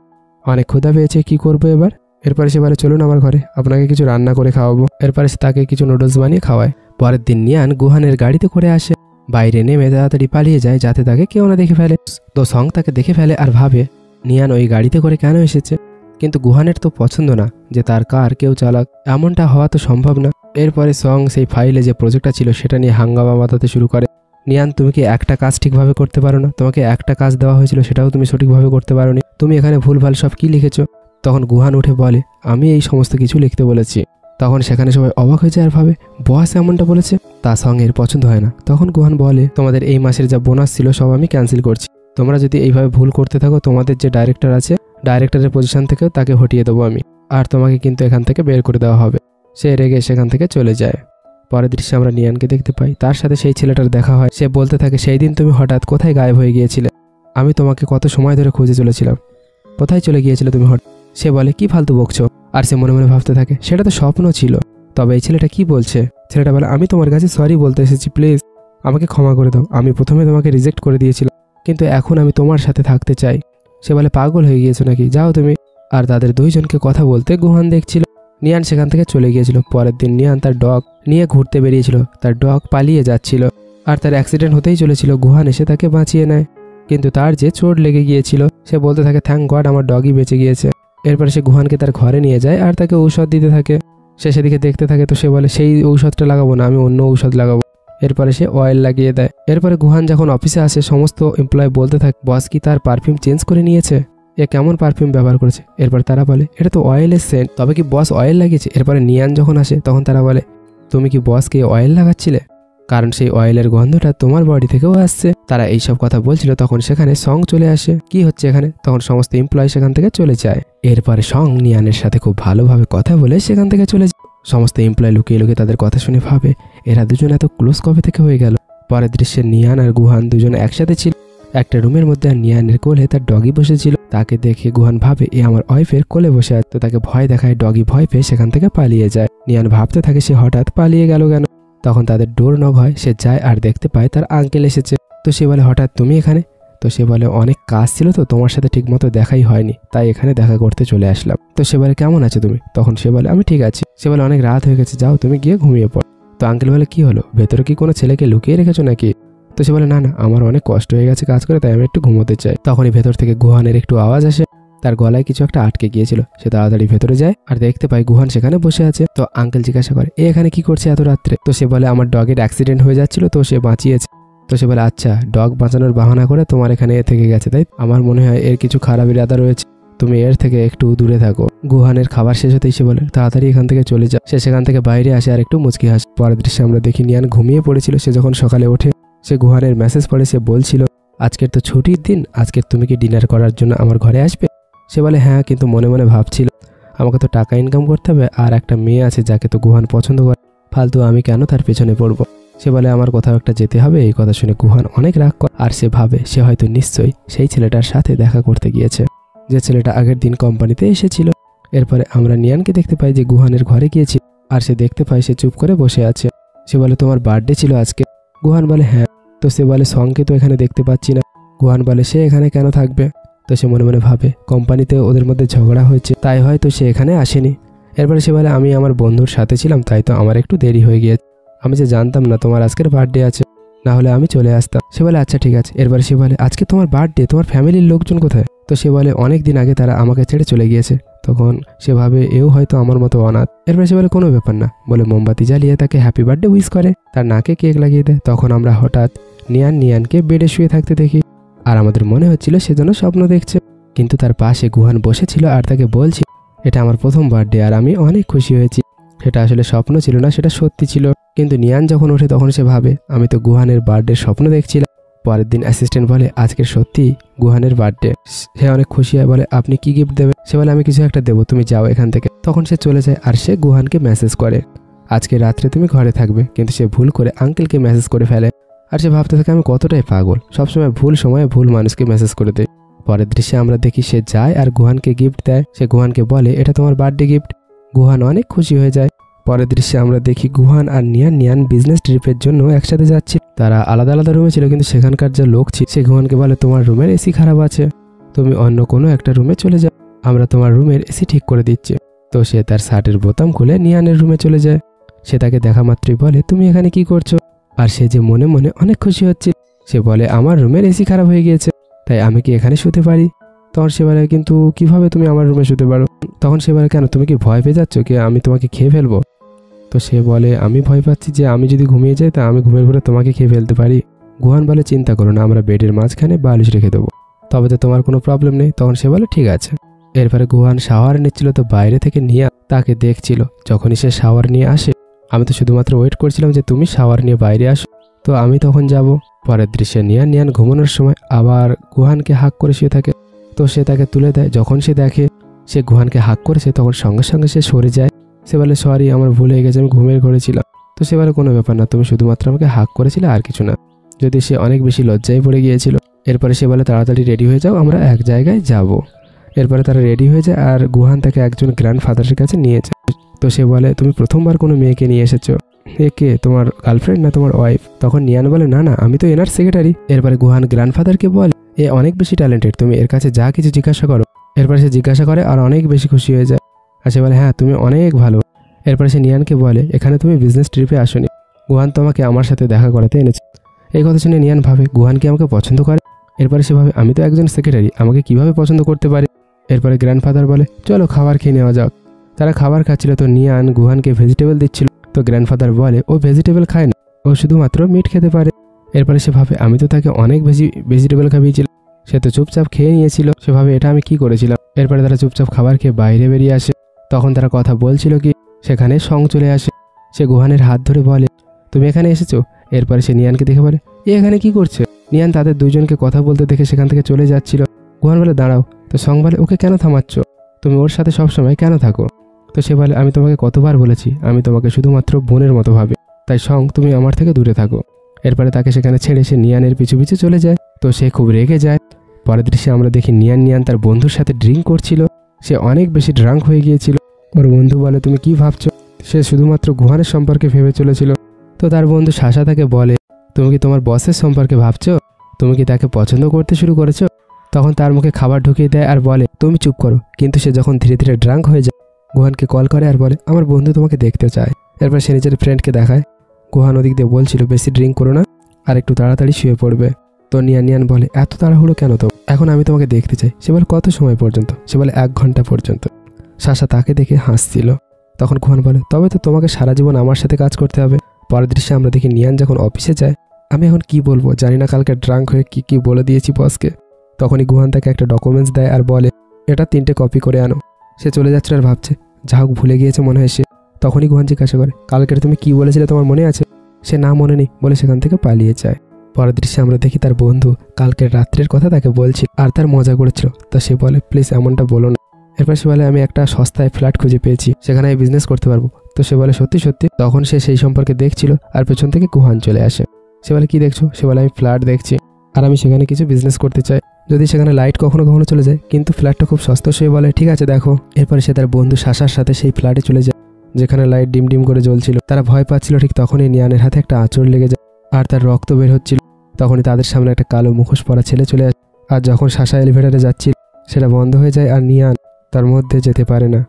অনেক ক্ষুধা পেয়েছে, কি করবো এবার? এরপরে সে বলে, চলুন আমার ঘরে, আপনাকে কিছু রান্না করে খাওয়াবো। এরপরে সে তাকে কিছু নুডলস বানিয়ে খাওয়ায়। পরের দিন নিয়ান গুহানের গাড়িতে করে আসে। বাইরে নেমে তাড়াতাড়ি পালিয়ে যায় যাতে তাকে কেউ না দেখে ফেলে। তো সং তাকে দেখে ফেলে আর ভাবে, নিয়ান ওই গাড়িতে করে কেন এসেছে? কিন্তু গুহানের তো পছন্দ না যে তার কার কেউ চালাক, এমনটা হওয়া তো সম্ভব না। এরপরে সং সেই ফাইলে যে প্রজেক্টটা ছিল সেটা নিয়ে হাঙ্গামা বাঁধাতে শুরু করে। নিয়ান, তুমি কি একটা কাজ ঠিকভাবে করতে পারো না? তোমাকে একটা কাজ দেওয়া হয়েছিল, সেটাও তুমি সঠিকভাবে করতে পারোনি। তুমি এখানে ভুলভাল সব কি লিখেছো? তখন গুহান উঠে বলে, আমি এই সমস্ত কিছু লিখতে বলেছি। তখন সেখানে সবাই অবাক হয়ে যায় আর ভাবে, বস এমনটা বলেছে, তার সঙ্গে এর পছন্দ হয় না। তখন গুহান বলে, তোমাদের এই মাসের যা বোনাস ছিল সব আমি ক্যান্সেল করছি। তোমরা যদি এইভাবে ভুল করতে থাকো, তোমাদের যে ডাইরেক্টর আছে, ডাইরেক্টরের পজিশন থেকেও তাকে হটিয়ে দেবো আমি, আর তোমাকে কিন্তু এখান থেকে বের করে দেওয়া হবে। সে রেগে সেখান থেকে চলে যায়। পরের দৃশ্যে আমরা নিয়ানকে দেখতে পাই, তার সাথে সেই ছেলেটার দেখা হয়। সে বলতে থাকে, সেই দিন তুমি হঠাৎ কোথায় গায়েব হয়ে গিয়েছিলে? আমি তোমাকে কত সময় ধরে খুঁজে চলেছিলাম, কোথায় চলে গিয়েছিলে তুমি হঠাৎ? সে বলে, কি ফালতু বকছো? আর সে মনে মনে ভাবতে থাকে, সেটা তো স্বপ্ন ছিল। তবে এই ছেলেটা কি বলছে? ছেলেটা বলে, আমি তোমার কাছে সরি বলতে এসেছি, প্লিজ আমাকে ক্ষমা করে দাও। আমি প্রথমে তোমাকে রিজেক্ট করে দিয়েছিলাম, কিন্তু এখন আমি তোমার সাথে থাকতে চাই। সে বলে, পাগল হয়ে গিয়েছো নাকি, যাও তুমি। আর তাদের দুইজনকে কথা বলতে গুহান দেখছিল। নিয়ান সেখান থেকে চলে গিয়েছিল। পরের দিন নিয়ান তার ডগ নিয়ে ঘুরতে বেরিয়েছিল। তার ডগ পালিয়ে যাচ্ছিল আর তার অ্যাক্সিডেন্ট হতেই চলেছিল। গুহান এসে তাকে বাঁচিয়ে নেয়, কিন্তু তার যে চোট লেগে গিয়েছিল, সে বলতে থাকে, থ্যাংক গড আমার ডগই বেঁচে গিয়েছে। এরপরে সে গুহানকে তার ঘরে নিয়ে যায় আর তাকে ঔষধ দিতে থাকে। সে সেদিকে দেখতে থাকে, তো সে বলে, সেই ঔষধটা লাগাবো না, আমি অন্য ঔষধ লাগাবো। এরপরে সে অয়েল লাগিয়ে দেয়। এরপরে গুহান যখন অফিসে আসে, সমস্ত এমপ্লয় বলতে থাকে, বস কি তার পারফিউম চেঞ্জ করে নিয়েছে? এ কেমন পারফিউম ব্যবহার করেছে? এরপর তারা বলে, এটা তো অয়েলের সেন্ট, তবে কি বস অয়েল লাগিয়েছে? এরপরে নিয়ান যখন আসে, তখন তারা বলে, তুমি কি বসকে অয়েল লাগাচ্ছিলে? কারণ সেই অয়েলের গন্ধটা তোমার বডি থেকেও আসছে। তারা এইসব কথা বলছিল, তখন সেখানে সং চলে আসে। কি হচ্ছে এখানে? তখন সমস্ত এমপ্লয় সেখান থেকে চলে যায়। এরপরে সং নিয়ানের সাথে খুব ভালোভাবে কথা বলে সেখান থেকে চলে যায়। সমস্ত এমপ্লয় লুকিয়ে লুকিয়ে তাদের কথা শুনে ভাবে, এরা দুজন এত ক্লোজ কবে থেকে হয়ে গেল? পরের দৃশ্যে নিয়ান আর গুহান দুজন একসাথে ছিল একটা রুমের মধ্যে। আর নিয়ানের কোলে তার ডগি বসেছিল। তাকে দেখে গুহান ভাবে, এ আমার ওয়াইফের কোলে বসে আছে। তো তাকে ভয় দেখায়। ডগি ভয় পেয়ে সেখান থেকে পালিয়ে যায়। নিয়ান ভাবতে থাকে, সে হঠাৎ পালিয়ে গেল কেন? তখন তাদের ডোর নক হয়। সে যায় আর দেখতে পায় তার আঙ্কেল এসেছে। তো সে বলে, হঠাৎ তুমি এখানে? তো সে বলে, অনেক কাজ ছিল তো, তোমার সাথে ঠিক মতো দেখাই হয়নি, তাই এখানে দেখা করতে চলে আসলাম। তো সে বলে, কেমন আছো তুমি? তখন সে বলে, আমি ঠিক আছি। সে বলে, অনেক রাত হয়ে গেছে, যাও তুমি গিয়ে ঘুমিয়ে পড়ো। তো আঙ্কেল বলে, কি হলো, ভেতরে কি কোনো ছেলেকে লুকিয়ে রেখেছো নাকি? তো সে বলে, না না, আমার অনেক কষ্ট হয়ে গেছে কাজ করে, তাই আমি একটু ঘুমোতে চাই। তখনই ভেতর থেকে গুহানের একটু আওয়াজ আসে। তার গলায় কিছু একটা আটকে গিয়েছিল। সে তাড়াতাড়ি ভেতরে যায় আর দেখতে পায় গুহান সেখানে বসে আছে। তো আঙ্কেল জিজ্ঞাসা করে, এখানে কি করছে এত রাত্রে? তো সে বলে, আমার ডগের অ্যাক্সিডেন্ট হয়ে যাচ্ছিল, তো সে বাঁচিয়েছে। তো সে বলে, আচ্ছা, ডগ বাঁচানোর বাহানা করে তোমার এখানে থেকে গেছে, তাই? আমার মনে হয় এর কিছু খারাপ ইরাদা রয়েছে, তুমি এর থেকে একটু দূরে থাকো। গুহানের খাবার শেষ হতেই সে বলে, তাড়াতাড়ি এখান থেকে চলে যা। সে সেখান থেকে বাইরে আসে আর একটু মুচকি হাসে। পরের দৃশ্যে আমরা দেখি নিয়ান ঘুমিয়ে পড়েছিল। সে যখন সকালে ওঠে, সে গুহানের মেসেজ পড়ে। সে বলছিল, আজকের তো ছুটির দিন, আজকের তুমি কি ডিনার করার জন্য আমার ঘরে আসবে? সে বলে, হ্যাঁ, কিন্তু মনে মনে ভাবছিল, আমাকে তো টাকা ইনকাম করতে হবে, আর একটা মেয়ে আছে যাকে তো গুহান পছন্দ করে, ফালতু আমি কেন তার পেছনে পড়বো? সে বলে, আমার কোথাও একটা যেতে হবে। এই কথা শুনে গুহান অনেক রাগ করে। আর সে ভাবে, সে হয়তো নিশ্চয়ই সেই ছেলেটার সাথে দেখা করতে গিয়েছে, যে ছেলেটা আগের দিন কোম্পানিতে এসেছিল। এরপরে আমরা নিয়ানকে দেখতে পাই যে গুহানের ঘরে গিয়েছি। আর সে দেখতে পায় সে চুপ করে বসে আছে। সে বলে, তোমার বার্থডে ছিল আজকে? গুহান বলে, হ্যাঁ। তো সে বলে, সঙ্গে তো এখানে দেখতে পাচ্ছি না। গুহান বলে, সে এখানে কেন থাকবে? তো সে মনে মনে ভাবে, কোম্পানিতে ওদের মধ্যে ঝগড়া হয়েছে, তাই হয়তো সে এখানে আসেনি। এরপরে সে বলে, আমি আমার বন্ধুর সাথে ছিলাম, তাই তো আমার একটু দেরি হয়ে গিয়েছে। আমি যে জানতাম না তোমার আজকের বার্থডে আছে, না হলে আমি চলে আসতাম। সে বলে, আচ্ছা ঠিক আছে। এরপরে সে বলে, আজকে তোমার বার্থডে, তোমার ফ্যামিলির লোকজন কোথায়? তো সে বলে, অনেক দিন আগে তারা আমাকে ছেড়ে চলে গিয়েছে। তখন সে ভাবে, এও হয়তো আমার মতো অনাথ। এরপরে সে বলে, কোনো ব্যাপার না, বলে মোমবাতি জ্বালিয়ে তাকে হ্যাপি বার্থডে উইশ করে, তার নাকে কেক লাগিয়ে দেয়। তখন আমরা হঠাৎ নিয়ানকে বেডে শুয়ে থাকতে দেখি। আর আমাদের মনে হচ্ছিল সে যেন স্বপ্ন দেখছে, কিন্তু তার পাশে গুহান বসেছিল আর তাকে বলছি, এটা আমার প্রথম বার্থডে আর আমি অনেক খুশি হয়েছি। সেটা আসলে স্বপ্ন ছিল না, সেটা সত্যি ছিল। কিন্তু নিয়ান যখন ওঠে তখন সে ভাবে, আমি তো গুহানের বার্থডে স্বপ্ন দেখছিলাম। পরের দিন অ্যাসিস্ট্যান্ট বলে, আজকে সত্যি গুহানের বার্থডে। সে অনেক খুশি হয়, বলে, আপনি কি গিফট দেবেন? সে বলে, আমি কিছু একটা দেবো, তুমি যাও এখান থেকে। তখন সে চলে যায় আর সে গুহানকে মেসেজ করে, আজকে রাত্রে তুমি ঘরে থাকবে। কিন্তু সে ভুল করে আঙ্কেলকে মেসেজ করে ফেলে। আর সে ভাবতে থাকে, আমি কতটাই পাগল, সবসময় ভুল সময়ে ভুল মানুষকে মেসেজ করে দেয়। পরের দৃশ্যে আমরা দেখি সে যায় আর গুহানকে গিফট দেয়। সে গুহানকে বলে, এটা তোমার বার্থডে গিফট। গুহান অনেক খুশি হয়ে যায়। পরের দৃশ্যে আমরা দেখি গুহান আর নিয়ান বিজনেস ট্রিপের জন্য একসাথে যাচ্ছে। তারা আলাদা আলাদা রুমে ছিল, কিন্তু সেখানকার যে লোক ছিল সে গুহানকে বলে, তোমার রুমের এসি খারাপ আছে, তুমি অন্য কোনো একটা রুমে চলে যাও, আমরা তোমার রুমের এসি ঠিক করে দিচ্ছি। তো সে তার শার্টের বোতাম খুলে নিয়ানের রুমে চলে যায়। সে তাকে দেখা মাত্রই বলে, তুমি এখানে কি করছো? আর সে যে মনে মনে অনেক খুশি হচ্ছে। সে বলে, আমার রুমের এসি খারাপ হয়ে গিয়েছে, তাই আমি কি এখানে শুতে পারি? তখন সে বলে, কিন্তু কিভাবে তুমি আমার রুমে শুতে পারো? তখন সে বলে, কেন, তুমি কি ভয় পেয়ে যাচ্ছ কি আমি তোমাকে খেয়ে ফেলবো? তো সে বলে, আমি ভয় পাচ্ছি যে আমি যদি ঘুমিয়ে যাই তা আমি ঘুমের ঘরে তোমাকে খেয়ে ফেলতে পারি। গুহান বলে চিন্তা করো না, আমরা বেডের মাঝখানে বালিশ রেখে দেবো, তবে তো তোমার কোনো প্রবলেম নেই। তখন সে বলে ঠিক আছে। এরপরে গুহান শাওয়ার নিচ্ছিল, তো বাইরে থেকে নিয়া তাকে দেখছিল। যখনই সে শাওয়ার নিয়ে আসে, আমি তো শুধুমাত্র ওয়েট করছিলাম যে তুমি শাওয়ার নিয়ে বাইরে আসো, তো আমি তখন যাব। পরের দৃশ্যে নিয়ান ঘুমানোর সময় আবার গুহানকে হাক করে শুয়ে থাকে, তো সে তাকে তুলে দেয়। যখন সে দেখে সে গুহানকে হাক করেছে, তখন সঙ্গে সঙ্গে সে সরে যায়। সে বলে সরি, আমার ভুল হয়ে গেছে, আমি ঘুমের ঘরে ছিলাম। তো সে বলে কোনো ব্যাপার না, তুমি শুধুমাত্র আমাকে হাক করেছিলে, আর কিছু না। যদি সে অনেক বেশি লজ্জায় পড়ে গিয়েছিল। এরপরে সে বলে তাড়াতাড়ি রেডি হয়ে যাও, আমরা এক জায়গায় যাব। এরপরে তারা রেডি হয়ে যায় আর গুহান তাকে একজন গ্র্যান্ডফাদারের কাছে নিয়ে যায়। তো সে বলে তুমি প্রথমবার কোনো মেয়েকে নিয়ে এসেছো, এ কে, তোমার গার্লফ্রেন্ড না তোমার ওয়াইফ? তখন নিয়ান বলে না না, আমি তো এনার সেক্রেটারি। এরপরে গুহান গ্র্যান্ডফাদারকে বলে এ অনেক বেশি ট্যালেন্টেড, তুমি এর কাছে যা কিছু জিজ্ঞাসা করো। এরপরে সে জিজ্ঞাসা করে আর অনেক বেশি খুশি হয়ে যায়। আর সে বলে হ্যাঁ তুমি অনেক ভালো। এরপরে সে নিয়ানকে বলে এখানে তুমি বিজনেস ট্রিপে আসোনি, গুহান তোমাকে আমার সাথে দেখা করাতে এনেছে। এই কথা শুনে নিয়ান ভাবে গুহান কি আমাকে পছন্দ করে? এরপরে সে ভাবে আমি তো একজন সেক্রেটারি, আমাকে কিভাবে পছন্দ করতে পারে? এরপরে গ্র্যান্ডফাদার বলে চলো খাবার খেয়ে নেওয়া যাক। তারা খাবার খাচ্ছিল, তো নিয়ান গুহানকে ভেজিটেবল দিচ্ছিল। তো গ্র্যান্ডফাদার বলে ও ভেজিটেবল খায় না, ও শুধুমাত্র মিট খেতে পারে। এরপরে সে ভাবে আমি তো তাকে অনেক বেশি ভেজিটেবল খাইয়েছিলাম, সে তো চুপচাপ খেয়ে নিয়েছিল। সে ভাবে এটা আমি কি করেছিলাম। এরপরে তারা চুপচাপ খাবার খেয়ে বাইরে বেরিয়ে আসে। তখন তারা কথা বলছিল কি সেখানে সং চলে আসে। সে গুহানের হাত ধরে বলে তুমি এখানে এসেছো। এরপরে সে নিয়ানকে দেখে বলে এখানে কি করছে? নিয়ান তাদের দুইজনকে কথা বলতে দেখে সেখান থেকে চলে যাচ্ছিল। গুহান বলে দাঁড়াও। তো সং বলে ওকে কেন থামাচ্ছ, তুমি ওর সাথে সবসময় কেন থাকো? তো সে বলে আমি তোমাকে কতবার বলেছি আমি তোমাকে শুধুমাত্র বোনের মতো ভাবি, তাই সং তুমি আমার থেকে দূরে থাকো। এরপরে তাকে সেখানে ছেড়ে সে নিয়ানের পিছু পিছু চলে যায়। তো সে খুব রেগে যায়। পরের দৃশ্যে আমরা দেখি নিয়ান তার বন্ধুর সাথে ড্রিঙ্ক করছিল। সে অনেক বেশি ড্রাঙ্ক হয়ে গিয়েছিল। ওর বন্ধু বলে তুমি কি ভাবছো? সে শুধুমাত্র গুহানের সম্পর্কে ভেবে চলেছিল। তো তার বন্ধু শাসা তাকে বলে তুমি কি তোমার বসের সম্পর্কে ভাবছো? তুমি কি তাকে পছন্দ করতে শুরু করেছো? তখন তার মুখে খাবার ঢুকিয়ে দেয় আর বলে তুমি চুপ করো। কিন্তু সে যখন ধীরে ধীরে ড্রাঙ্ক হয়ে যায়, গুহানকে কল করে আর বলে আমার বন্ধু তোমাকে দেখতে চায়। এরপর সে নিজের ফ্রেন্ডকে দেখায়। গুহান ওদিক দিয়ে বলছিল বেশি ড্রিঙ্ক করো না, আর একটু তাড়াতাড়ি শুয়ে পড়বে। তো নিয়ান বলে এত তাড়াহুড়ো কেন? তো এখন আমি তোমাকে দেখতে চাই। সে বলে কত সময় পর্যন্ত? সে বলে 1 ঘন্টা পর্যন্ত। শাসা তাকে দেখে হাসছিল। তখন গুহান বলে তবে তো তোমাকে সারা জীবন আমার সাথে কাজ করতে হবে। পরের দৃশ্যে আমরা দেখি নিয়ান যখন অফিসে যায়, আমি এখন কি বলবো জানি না, কালকে ড্রাঙ্ক হয়ে কি বলে দিয়েছি বসকে। তখনই গুহান তাকে একটা ডকুমেন্টস দেয় আর বলে এটা 3টে কপি করে আনো। সে চলে যাচ্ছে আর ভাবছে যা হোক ভুলে গিয়েছে মনে হয় সে। তখনই গুহান জিজ্ঞাসা করে কালকের তুমি কি বলেছিলে তোমার মনে আছে? সে না মনে নেই বলে সেখান থেকে পালিয়ে যায়। পরের দৃশ্যে আমরা দেখি তার বন্ধু কালকের রাত্রের কথা তাকে বলছিল আর তার মজা করেছিল। তো সে বলে প্লিজ এমনটা বলো না। এরপর সে বলে আমি একটা সস্তায় ফ্ল্যাট খুঁজে পেয়েছি, সেখানে আমি বিজনেস করতে পারবো। তো সে বলে সত্যি সত্যি? তখন সে সেই সম্পর্কে দেখছিল আর পেছন থেকে গুহান চলে আসে। সে বলে কি দেখছো? সে বলে আমি ফ্ল্যাট দেখছি আর আমি সেখানে কিছু বিজনেস করতে চাই, যদি সেখানে লাইট কখনো কখনো চলে যায়, কিন্তু ফ্ল্যাটটা খুব সস্তা। সে বলে ঠিক আছে দেখো। এরপরে সে তার বন্ধু শাসার সাথে সেই ফ্ল্যাটে চলে যায় যেখানে লাইট ডিম ডিম করে জ্বলছিল। তারা ভয় পাচ্ছিল। ঠিক তখনই নিয়ানের হাতে একটা আঁচড় লেগে যায় আর তার রক্ত বের হচ্ছিল। তখনই তাদের সামনে একটা কালো মুখোশ পরা ছেলে চলে আসে। আর যখন শাসা এলিভেটরে যাচ্ছিল সেটা বন্ধ হয়ে যায় আর নিয়ান তার মধ্যে যেতে পারে না।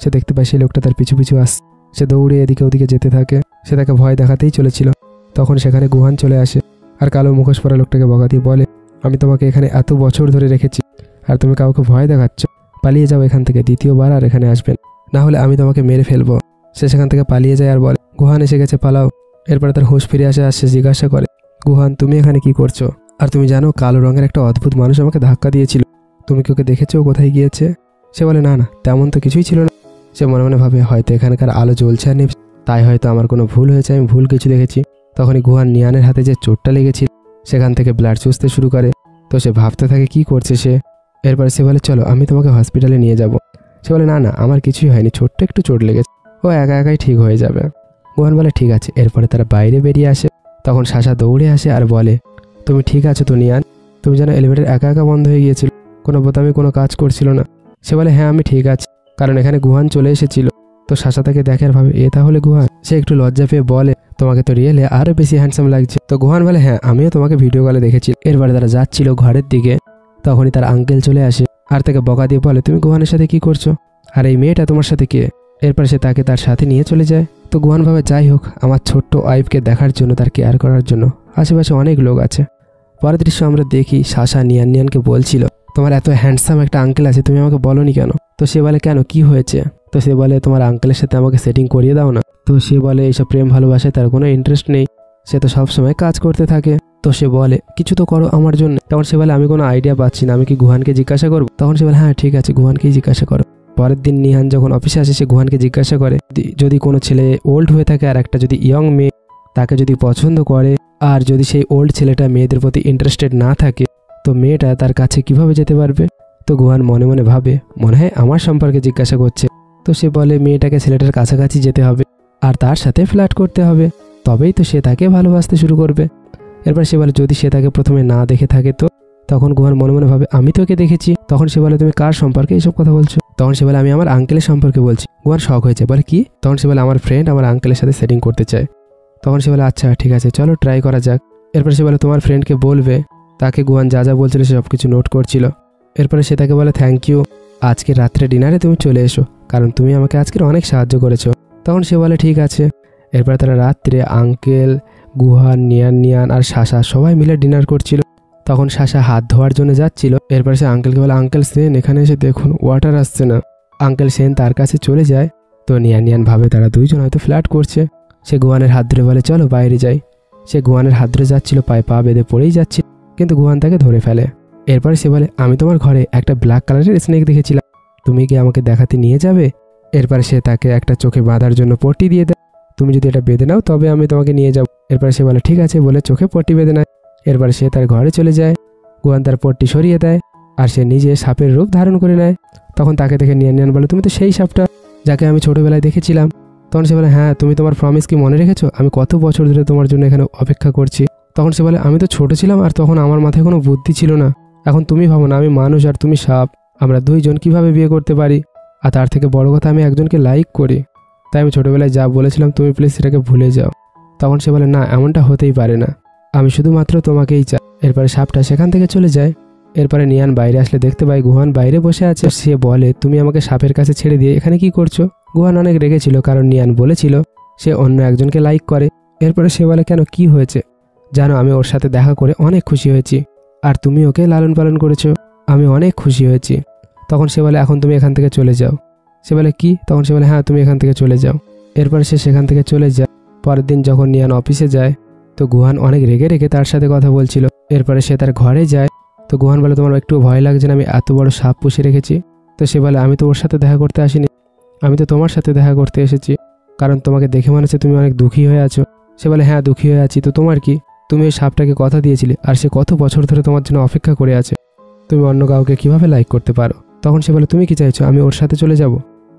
সে দেখতে পায় সেই লোকটা তার পিছু পিছু আসছে। সে দৌড়ে এদিকে ওদিকে যেতে থাকে। সে তাকে ভয় দেখাতেই চলেছিল। তখন সেখানে গুহান চলে আসে আর কালো মুখোশ পরা লোকটাকে বকা দিয়ে বলে আমি তোমাকে এখানে এত বছর ধরে রেখেছি আর তুমি কাউকে ভয় দেখাচ্ছ, পালিয়ে যাও এখান থেকে, দ্বিতীয়বার আর এখানে আসবেন না হলে আমি তোমাকে মেরে ফেলবো। সে সেখান থেকে পালিয়ে যায় আর বলে গুহান এসে গেছে, পালাও। এরপরে তার হুঁশ ফিরে আসে আর সে জিজ্ঞাসা করে গুহান তুমি এখানে কি করছো? আর তুমি জানো কালো রঙের একটা অদ্ভুত মানুষ আমাকে ধাক্কা দিয়েছিল, তুমি কি ওকে দেখেছো? কোথায় গিয়েছে? সে বলে না না তেমন তো কিছুই ছিল না। সে মনে মনে ভাবে হয়তো এখানকার আলো জ্বলছে আর নেই, তাই হয়তো আমার কোনো ভুল হয়েছে, আমি ভুল কিছু দেখেছি। তখনই গুহান নিয়ানের হাতে যে চোটটা লেগেছিল সেখান থেকে ব্লাড চুষতে শুরু করে। তো সে ভাবতে থাকে কি করছে সে। এরপর সে বলে চলো আমি তোমাকে হসপিটালে নিয়ে যাব। সে বলে না না আমার কিছুই হয়নি, ছোট্ট একটু চোট লেগেছে, ও একা একাই ঠিক হয়ে যাবে। গুহান বলে ঠিক আছে। এরপরে তারা বাইরে বেরিয়ে আসে। তখন শাসা দৌড়ে আসে আর বলে তুমি ঠিক আছো তো নিয়ান? তুমি জানো এলিভেটর একা একা বন্ধ হয়ে গিয়েছিল, কোনো বোতামে কোনো কাজ করছিল না। সে বলে হ্যাঁ আমি ঠিক আছি, কারণ এখানে গুহান চলে এসেছিল। তো শাসা তাকে দেখে আর ভাবে এ তাহলে গুহান। সে একটু লজ্জা পেয়ে বলে তোমাকে তো রিয়েলে আরো বেশি হ্যান্ডসাম লাগছে। তো গুহান বলে হ্যাঁ আমিও তোমাকে ভিডিও কলে দেখেছি। এরপরে তারা যাচ্ছিল ঘরের দিকে। তখনই তার আঙ্কেল চলে আসে আর তাকে বকা দিয়ে বলে তুমি গুহানের সাথে কি করছো, আর এই মেয়েটা তোমার সাথে কে? এরপর সে তাকে তার সাথে নিয়ে চলে যায়। তো গুহান ভাবে যাই হোক আমার ছোট্ট ওয়াইফকে দেখার জন্য, তার কেয়ার করার জন্য আশেপাশে অনেক লোক আছে। পরের দৃশ্য আমরা দেখি শাসা নিয়ানকে বলছিল তোমার এত হ্যান্ডসাম একটা আঙ্কেল আছে, তুমি আমাকে বলোনি কেন? তো সে বলে কেন কি হয়েছে? তো সে বলে তোমার আঙ্কেলের সাথে আমাকে সেটিং করিয়ে দাও না। তো সে বলে এইসব প্রেম ভালোবাসায় তার কোনো ইন্টারেস্ট নেই, সে তো সবসময় কাজ করতে থাকে। তো সে বলে কিছু তো করো আমার জন্য। তখন সে বলে আমি কোনো আইডিয়া পাচ্ছি না, আমি কি গুহানকে জিজ্ঞাসা করবো? তখন সে বলে হ্যাঁ ঠিক আছে, গুহানকেই জিজ্ঞাসা করো। পরের দিন নিহান যখন অফিসে আসে সে গুহানকে জিজ্ঞাসা করে যদি কোনো ছেলে ওল্ড হয়ে থাকে আর একটা যদি ইয়ং মেয়ে তাকে যদি পছন্দ করে, আর যদি সেই ওল্ড ছেলেটা মেয়েদের প্রতি ইন্টারেস্টেড না থাকে, তো মেয়েটা তার কাছে কিভাবে যেতে পারবে? তো গুহান মনে মনে ভাবে মনে হয় আমার সম্পর্কে জিজ্ঞাসা করছে। তো সে বলে মেয়েটাকে ছেলেটার কাছাকাছি যেতে হবে আর তার সাথে ফ্ল্যাট করতে হবে, তবেই তো সে তাকে ভালোবাসতে শুরু করবে। এরপর সে বলে যদি সে তাকে প্রথমে না দেখে থাকে তো? তখন গুহান মনে মনে ভাবে আমি তোকে দেখেছি। তখন সে বলে তুমি কার সম্পর্কে এইসব কথা বলছো? তখন সে বলে আমি আমার আঙ্কেলের সম্পর্কে বলছি। গুহান শক হয়েছে, বলে কি? তখন সে বলে আমার ফ্রেন্ড আমার আঙ্কেলের সাথে সেটিং করতে চায়। তখন সে বলে আচ্ছা ঠিক আছে, চলো ট্রাই করা যাক। এরপরে সে বলে তোমার ফ্রেন্ডকে বলবে। তাকে গুহান যা যা বলছিল সে সব কিছু নোট করছিল। এরপরে সে তাকে বলে থ্যাংক ইউ, আজকে রাত্রে ডিনারে তুমি চলে এসো, কারণ তুমি আমাকে আজকের অনেক সাহায্য করেছো। তখন সে বলে ঠিক আছে। এরপরে তারা রাত্রে আঙ্কেল, গুহান, নিয়ান আর শাসা সবাই মিলে ডিনার করছিল। তখন শাসা হাত ধোয়ার জন্য যাচ্ছিল। এরপরে সে আঙ্কেলকে বলে আঙ্কেল সেন এখানে এসে দেখুন ওয়াটার আসছে না। আঙ্কেল সেন তার কাছে চলে যায়। তো নিয়ান ভাবে তারা দুইজন হয়তো ফ্ল্যাট করছে। সে গুহানের হাত ধরে বলে চলো বাইরে যাই। সে গুহানের হাত ধরে যাচ্ছিল, পায়ে পা বেঁধে পড়েই যাচ্ছিল, কিন্তু গুহান তাকে ধরে ফেলে। এরপরে সে বলে আমি তোমার ঘরে একটা ব্ল্যাক কালারের স্নেক দেখেছিলাম, তুমি কি আমাকে দেখাতে নিয়ে যাবে? এরপরে সে তাকে একটা চোখে বাঁধার জন্য পট্টি দিয়ে দেয়, তুমি যদি এটা বেঁধে নাও তবে আমি তোমাকে নিয়ে যাব। এরপরে সে বলে ঠিক আছে বলে চোখে পট্টি বেঁধে নেয়। এরপরে সে তার ঘরে চলে যায়। গুহান তার পট্টি সরিয়ে দেয় আর সে নিজে সাপের রূপ ধারণ করে নেয়। তখন তাকে দেখে নিয়ান বলে তুমি তো সেই সাপটা যাকে আমি ছোটবেলায় দেখেছিলাম। তখন সে বলে হ্যাঁ, তুমি তোমার প্রমিস কি মনে রেখেছো? আমি কত বছর ধরে তোমার জন্য এখানে অপেক্ষা করছি। তখন সে বলে আমি তো ছোট ছিলাম আর তখন আমার মাথায় কোনো বুদ্ধি ছিল না, এখন তুমি ভাবো না আমি মানুষ আর তুমি সাপ, আমরা দুইজন কিভাবে বিয়ে করতে পারি? আর তার থেকে বড় কথা আমি একজনকে লাইক করি, তাই আমি ছোটবেলায় যা বলেছিলাম তুমি প্লিজ সেটাকে ভুলে যাও। তখন সে বলে না, এমনটা হতেই পারে না, আমি শুধুমাত্র তোমাকেই চাই। এরপরে সাপটা সেখান থেকে চলে যায়। এরপরে নিয়ান বাইরে আসলে দেখতে পাই গুহান বাইরে বসে আছে। সে বলে তুমি আমাকে সাপের কাছে ছেড়ে দিয়ে এখানে কি করছো? গুহান অনেক রেগেছিল কারণ নিয়ান বলেছিল সে অন্য একজনকে লাইক করে। এরপরে সে বলে কেন, কি হয়েছে? জানো আমি ওর সাথে দেখা করে অনেক খুশি হয়েছি, আর তুমি ওকে লালন পালন করেছো, আমি অনেক খুশি হয়েছি। তখন সে বলে এখন তুমি এখান থেকে চলে যাও। সে বলে কি? তখন সে বলে হ্যাঁ তুমি এখান থেকে চলে যাও। এরপরে সে সেখান থেকে চলে যায়। পরের দিন যখন নিয়ান অফিসে যায় তো গুহান অনেক রেগে রেগে তার সাথে কথা বলছিল। এরপরে সে তার ঘরে যায়। তো গুহান বলে তোমার একটু ভয় লাগছে না? আমি এত বড় সাপ পুষে রেখেছি। তো সে বলে আমি তো ওর সাথে দেখা করতে আসিনি, আমি তো তোমার সাথে দেখা করতে এসেছি, কারণ তোমাকে দেখে মনে হচ্ছে তুমি অনেক দুঃখী হয়ে আছো। সে বলে হ্যাঁ দুঃখী হয়ে আছি, তো তোমার কি? তুমি ওই সাপটাকে কথা দিয়েছিলে আর সে কত বছর ধরে তোমার জন্য অপেক্ষা করে আছে, তুমি অন্য কাউকে কিভাবে লাইক করতে পারো? তখন সে বলে তুমি কি চাইছো, আমি ওর সাথে চলে যাব?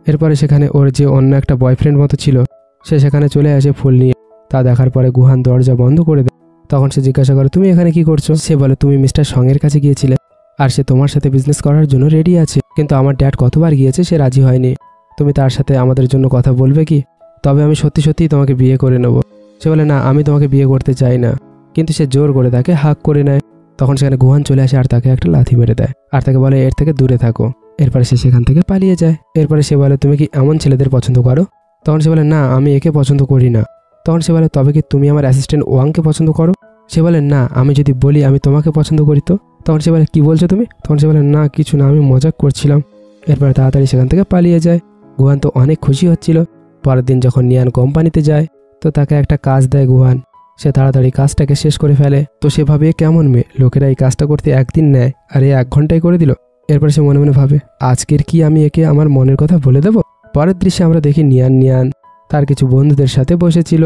এরপরে সেখানে ওর যে অন্য একটা বয়ফ্রেন্ড মতো ছিল সে সেখানে চলে আসে ফুল নিয়ে। তা দেখার পরে গুহান দরজা বন্ধ করে দেয়। তখন সে জিজ্ঞাসা করে তুমি এখানে কি করছো? সে বলে তুমি মিস্টার সঙ্গের কাছে গিয়েছিলে আর সে তোমার সাথে বিজনেস করার জন্য রেডি আছে, কিন্তু আমার ড্যাড কতবার গিয়েছে সে রাজি হয়নি, তুমি তার সাথে আমাদের জন্য কথা বলবে কি? তবে আমি সত্যি সত্যিই তোমাকে বিয়ে করে নেব। সে বলে না, আমি তোমাকে বিয়ে করতে চাই না, কিন্তু সে জোর করে তাকে হাক করে নেয়। তখন সেখানে গুহান চলে আসে আর তাকে একটা লাথি মেরে দেয় আর তাকে বলে এর থেকে দূরে থাকো। এরপরে সে সেখান থেকে পালিয়ে যায়। এরপরে সে বলে তুমি কি এমন ছেলেদের পছন্দ করো? তখন সে বলে না, আমি একে পছন্দ করি না। তখন সে বলে তবে কি তুমি আমার অ্যাসিস্ট্যান্ট ওয়াংকে পছন্দ করো? সে বলে না, আমি যদি বলি আমি তোমাকে পছন্দ করি তো? তখন সে বলে কি বলছো তুমি? তখন সে বলে না কিছু না, আমি মজাক করছিলাম। এরপরে তাড়াতাড়ি সেখান থেকে পালিয়ে যায়। গুহান তো অনেক খুশি হচ্ছিল। পরের দিন যখন নিয়ান কোম্পানিতে যায় তো তাকে একটা কাজ দেয় গুহান। সে তাড়াতাড়ি কাজটাকে শেষ করে ফেলে। তো সে ভাবে কেমন মেয়ে, লোকেরা এই কাজটা করতে একদিন নেয় আর 1 ঘন্টায় করে দিল। এরপর সে মনে মনে ভাবে আজকের কি আমি একে আমার মনের কথা বলে দেব? পরের দৃশ্যে আমরা দেখি নিয়ান তার কিছু বন্ধুদের সাথে বসেছিল।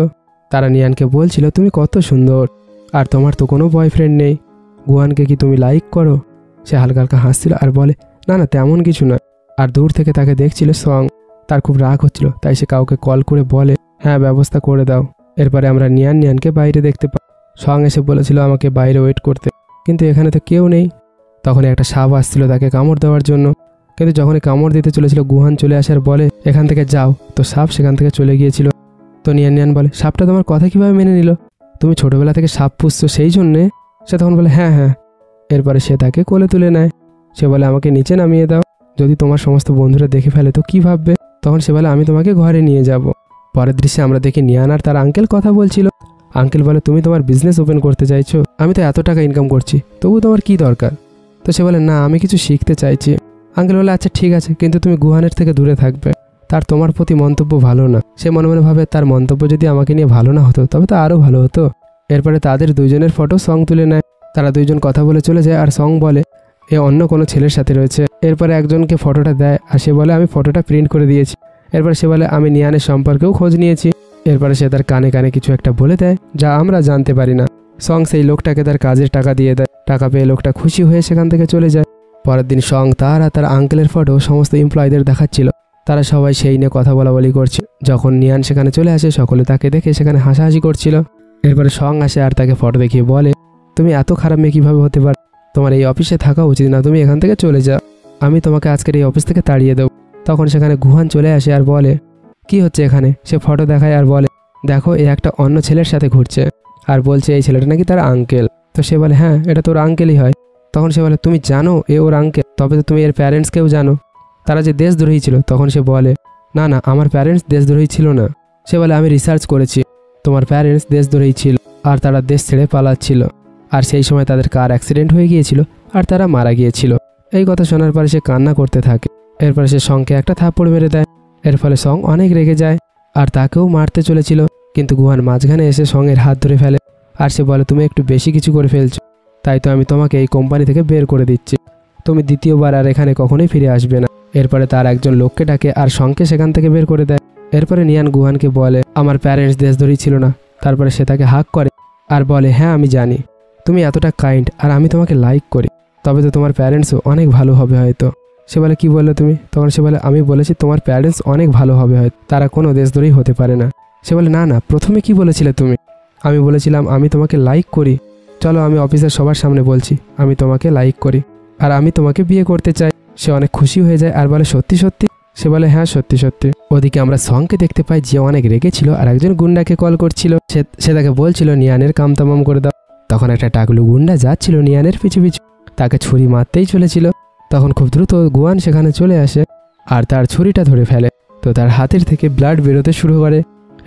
তারা নিয়ানকে বলছিল তুমি কত সুন্দর, আর তোমার তো কোনো বয়ফ্রেন্ড নেই, গুহানকে কি তুমি লাইক করো? সে হালকা হালকা হাসছিল আর বলে না না তেমন কিছু নয়। আর দূর থেকে তাকে দেখছিল সং। তার খুব রাগ হচ্ছিল, তাই সে কাউকে কল করে বলে হ্যাঁ ব্যবস্থা করে দাও। এরপরে আমরা নিয়ানকে বাইরে দেখতে পাই। সং এসে বলেছিল আমাকে বাইরে ওয়েট করতে, কিন্তু এখানে তো কেউ নেই। তখন একটা সাপ আসছিল তাকে কামড় দেওয়ার জন্য, কিন্তু যখনই কামড় দিতে চলেছিল গুহান চলে আসে আর বলে এখান থেকে যাও। তো সাপ সেখান থেকে চলে গিয়েছিল। তো নিয়ান বলে সাপটা তোমার কথা কিভাবে মেনে নিল? তুমি ছোটবেলা থেকে সাপ পুষছো সেই জন্যে? সে তখন বলে হ্যাঁ হ্যাঁ। এরপরে সে তাকে কোলে তুলে নেয়। সে বলে আমাকে নিচে নামিয়ে দাও, যদি তোমার সমস্ত বন্ধুরা দেখে ফেলে তো কি ভাববে? তখন সে বলে আমি তোমাকে ঘরে নিয়ে যাব। পরের দৃশ্যে আমরা দেখি নিয়ান আর তার আঙ্কেল কথা বলছিল। আঙ্কেল বলে তুমি তোমার বিজনেস ওপেন করতে চাইছো, আমি তো এত টাকা ইনকাম করছি, তবু তোমার কি দরকার? তো সে বলে না আমি কিছু শিখতে চাইছি। আঙ্কেল বলে আচ্ছা ঠিক আছে, কিন্তু তুমি গুহানের থেকে দূরে থাকবে, তার তোমার প্রতি মন্তব্য ভালো না। সে মনে মনে ভাবে তার মন্তব্য যদি আমাকে নিয়ে ভালো না হতো তবে তো আরও ভালো হতো। এরপরে তাদের দুইজনের ফটো সং তুলে নেয়। তারা দুইজন কথা বলে চলে যায় আর সং বলে এ অন্য কোনো ছেলের সাথে রয়েছে। এরপরে একজনকে ফটোটা দেয় আর সে বলে আমি ফটোটা প্রিন্ট করে দিয়েছি। এরপর সে বলে আমি নিয়ানের সম্পর্কেও খোঁজ নিয়েছি। এরপরে সে তার কানে কানে কিছু একটা বলে দেয় যা আমরা জানতে পারি না। সং সেই লোকটাকে তার কাজের টাকা দিয়ে দেয়। টাকা পেয়ে লোকটা খুশি হয়ে সেখান থেকে চলে যায়। পরের দিন সং তার আর তার আঙ্কেলের ফটো সমস্ত এমপ্লয়ীদের দেখাচ্ছিল। তারা সবাই সেই নিয়ে কথা বলাবলি করছে। যখন নিয়ান সেখানে চলে আসে সকলে তাকে দেখে সেখানে হাসাহাসি করছিল। এরপরে সং আসে আর তাকে ফটো দেখিয়ে বলে তুমি এত খারাপ মেয়ে কীভাবে হতে পারো, তোমার এই অফিসে থাকা উচিত না, তুমি এখান থেকে চলে যাও, আমি তোমাকে আজকের এই অফিস থেকে তাড়িয়ে দেবো। তখন সেখানে গুহান চলে আসে আর বলে কি হচ্ছে এখানে। সে ফটো দেখায় আর বলে দেখো এ একটা অন্য ছেলের সাথে ঘুরছে আর বলছে এই ছেলেটা নাকি তার আঙ্কেল। তো সে বলে হ্যাঁ এটা তোর আঙ্কেলই হয়। তখন সে বলে তুমি জানো এ ওর আঙ্কেল, তবে তো তুমি এর প্যারেন্টসকেও জানো, তারা যে দেশদ্রোহী ছিল। তখন সে বলে না না আমার প্যারেন্টস দেশদ্রোহী ছিল না। সে বলে আমি রিসার্চ করেছি, তোমার প্যারেন্টস দেশদ্রোহী ছিল আর তারা দেশ ছেড়ে পালাচ্ছিল আর সেই সময় তাদের কার অ্যাক্সিডেন্ট হয়ে গিয়েছিল আর তারা মারা গিয়েছিল। এই কথা শোনার পরে সে কান্না করতে থাকে। এরপরে সে সংকে একটা থাপ্পড় মেরে দেয়। এর ফলে সং অনেক রেগে যায় আর তাকেও মারতে চলেছিল, কিন্তু গুহান মাঝখানে এসে সঙের হাত ধরে ফেলে আর সে বলে তুমি একটু বেশি কিছু করে ফেলছো, তাই তো আমি তোমাকে এই কোম্পানি থেকে বের করে দিচ্ছি, তুমি দ্বিতীয়বার আর এখানে কখনোই ফিরে আসবে না। এরপরে তার একজন লোককে ডাকে আর সংকে সেখান থেকে বের করে দেয়। এরপরে নিয়ান গুহানকে বলে আমার প্যারেন্টস দেশদ্রোহী ছিল না। তারপরে সে তাকে হাক করে আর বলে হ্যাঁ আমি জানি তুমি এতটা কাইন্ড আর আমি তোমাকে লাইক করি, তবে তো তোমার প্যারেন্টসও অনেক ভালো হবে হয়তো। সে বলে কি বললে তুমি? তখন সে বলে আমি বলেছি তোমার প্যারেন্টস অনেক ভালো হবে হয়তো, তারা কোনো দেশদ্রোহী হতে পারে না। সে বলে না না প্রথমে কি বলেছিলে তুমি? আমি বলেছিলাম আমি তোমাকে লাইক করি। চলো আমি অফিসের সবার সামনে বলছি আমি তোমাকে লাইক করি আর আমি তোমাকে বিয়ে করতে চাই। সে অনেক খুশি হয়ে যায় আর বলে সত্যি সত্যি? সে বলে হ্যাঁ সত্যি সত্যি। ওদিকে আমরা সংকে দেখতে পাই যে অনেক রেগেছিল আর একজন গুন্ডাকে কল করছিল। সে তাকে বলছিল নিয়ানের কাম তামাম করে দাও। তখন একটা টাকলু গুন্ডা যাচ্ছিল নিয়ানের পিছু পিছু, তাকে ছুরি মারতেই চলেছিল। তখন খুব দ্রুত গুয়ান সেখানে চলে আসে আর তার ছুরিটা ধরে ফেলে। তো তার হাতের থেকে ব্লাড বেরোতে শুরু করে।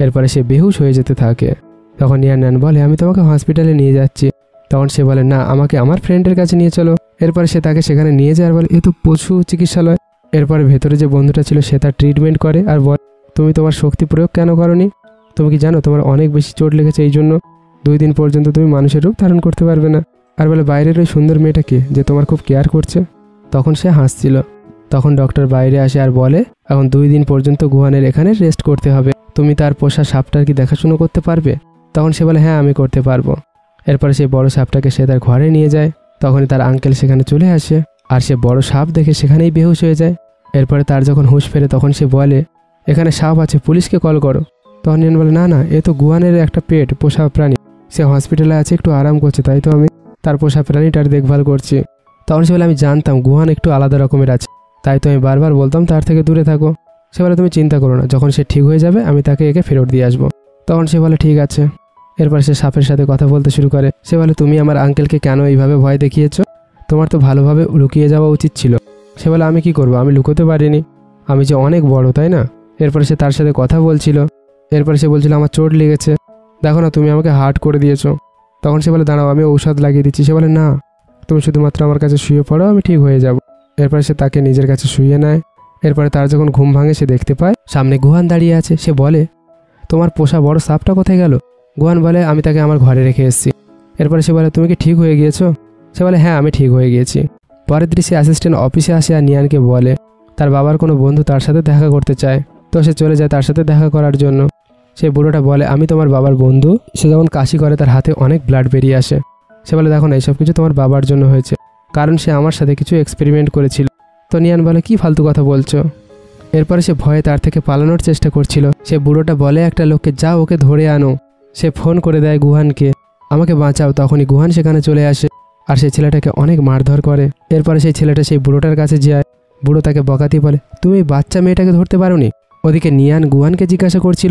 এরপরে সে বেহুশ হয়ে যেতে থাকে। তখন নিয়ান বলে আমি তোমাকে হসপিটালে নিয়ে যাচ্ছি। তখন সে বলে না আমাকে আমার ফ্রেন্ডের কাছে নিয়ে চলো। এরপরে সে তাকে সেখানে নিয়ে যায় আর বলে এ তো পশু চিকিৎসালয়। এরপরে ভেতরে যে বন্ধুটা ছিল সে তার ট্রিটমেন্ট করে আর বলে তুমি তোমার শক্তি প্রয়োগ কেন করনি? তুমি কি জানো তোমার অনেক বেশি চোট লেগেছে, এই জন্য 2 দিন পর্যন্ত তুমি মানুষের রূপ ধারণ করতে পারবে না। আর বলে বাইরের ওই সুন্দর মেয়েটাকে যে তোমার খুব কেয়ার করছে। তখন সে হাসছিল। তখন ডক্টর বাইরে আসে আর বলে এখন 2 দিন পর্যন্ত গুহানের এখানে রেস্ট করতে হবে, তুমি তার পোষা সাপটার কি দেখাশুনো করতে পারবে? তখন সে বলে হ্যাঁ আমি করতে পারবো। এরপরে সেই বড় সাপটাকে সে তার ঘরে নিয়ে যায়। তখনই তার আঙ্কেল সেখানে চলে আসে আর সে বড় সাপ দেখে সেখানেই বেহুশ হয়ে যায়। এরপরে তার যখন হুঁশ ফেরে তখন সে বলে এখানে সাপ আছে, পুলিশকে কল করো। তখন নিয়ান বলে না না এ তো গুহানের একটা পেট পোষা প্রাণী, সে হসপিটালে আছে একটু আরাম করছে, তাই তো আমি তার পোষা প্রাণীটার দেখভাল করছি। তখন সে বলে আমি জানতাম গুহান একটু আলাদা রকমের আছে, তাই তো আমি বারবার বলতাম তার থেকে দূরে থাকো। সে বলে তুমি চিন্তা করো না, যখন সে ঠিক হয়ে যাবে আমি তাকে একে ফেরত দিয়ে আসবো। তখন সে বলে ঠিক আছে। এরপর সে সাপের সাথে কথা বলতে শুরু করে। সে বলে তুমি আমার আঙ্কেলকে কেন এইভাবে ভয় দেখিয়েছো? তোমার তো ভালোভাবে লুকিয়ে যাওয়া উচিত ছিল। সে বলে আমি কি করবো, আমি লুকোতে পারিনি, আমি যে অনেক বড় তাই না। এরপরে সে তার সাথে কথা বলছিল। এরপরে সে বলছিল আমার চোট লেগেছে, দেখো না তুমি আমাকে হার্ট করে দিয়েছো। তখন সে বলে দাঁড়াও আমি ঔষধ লাগিয়ে দিচ্ছি। সে বলে না তুমি শুধুমাত্র আমার কাছে শুয়ে পড়ো, আমি ঠিক হয়ে যাব। এরপরে সে তাকে নিজের কাছে শুয়ে নেয়। এরপরে তার যখন ঘুম ভাঙে সে দেখতে পায় সামনে গুহান দাঁড়িয়ে আছে। সে বলে তোমার পোষা বড় সাপটা কোথায় গেল? গুহান বলে আমি তাকে আমার ঘরে রেখে এসেছি। এরপরে সে বলে তুমি কি ঠিক হয়ে গিয়েছো? সে বলে হ্যাঁ আমি ঠিক হয়ে গিয়েছি। পরের দৃশ্যে অ্যাসিস্ট্যান্ট অফিসে আসে আর নিয়ানকে বলে তার বাবার কোনো বন্ধু তার সাথে দেখা করতে চায়। তো সে চলে যায় তার সাথে দেখা করার জন্য। সে বুড়োটা বলে আমি তোমার বাবার বন্ধু। সে যখন কাশি করে তার হাতে অনেক ব্লাড বেরিয়ে আসে। সে বলে দেখো না এইসব কিছু তোমার বাবার জন্য হয়েছে, কারণ সে আমার সাথে কিছু এক্সপেরিমেন্ট করেছিল। তো নিয়ান বলে কি ফালতু কথা বলছো? এরপরে সে ভয়ে তার থেকে পালানোর চেষ্টা করছিল। সে বুড়োটা বলে একটা লোককে যাও ওকে ধরে আনো। সে ফোন করে দেয় গুহানকে আমাকে বাঁচাও। তখনই গুহান সেখানে চলে আসে আর সেই ছেলেটাকে অনেক মারধর করে। এরপরে সেই ছেলেটা সেই বুড়োটার কাছে যায়। বুড়ো তাকে বকাতি বলে তুমি বাচ্চা মেয়েটাকে ধরতে পারোনি? ওদিকে নিয়ান গুহানকে জিজ্ঞাসা করছিল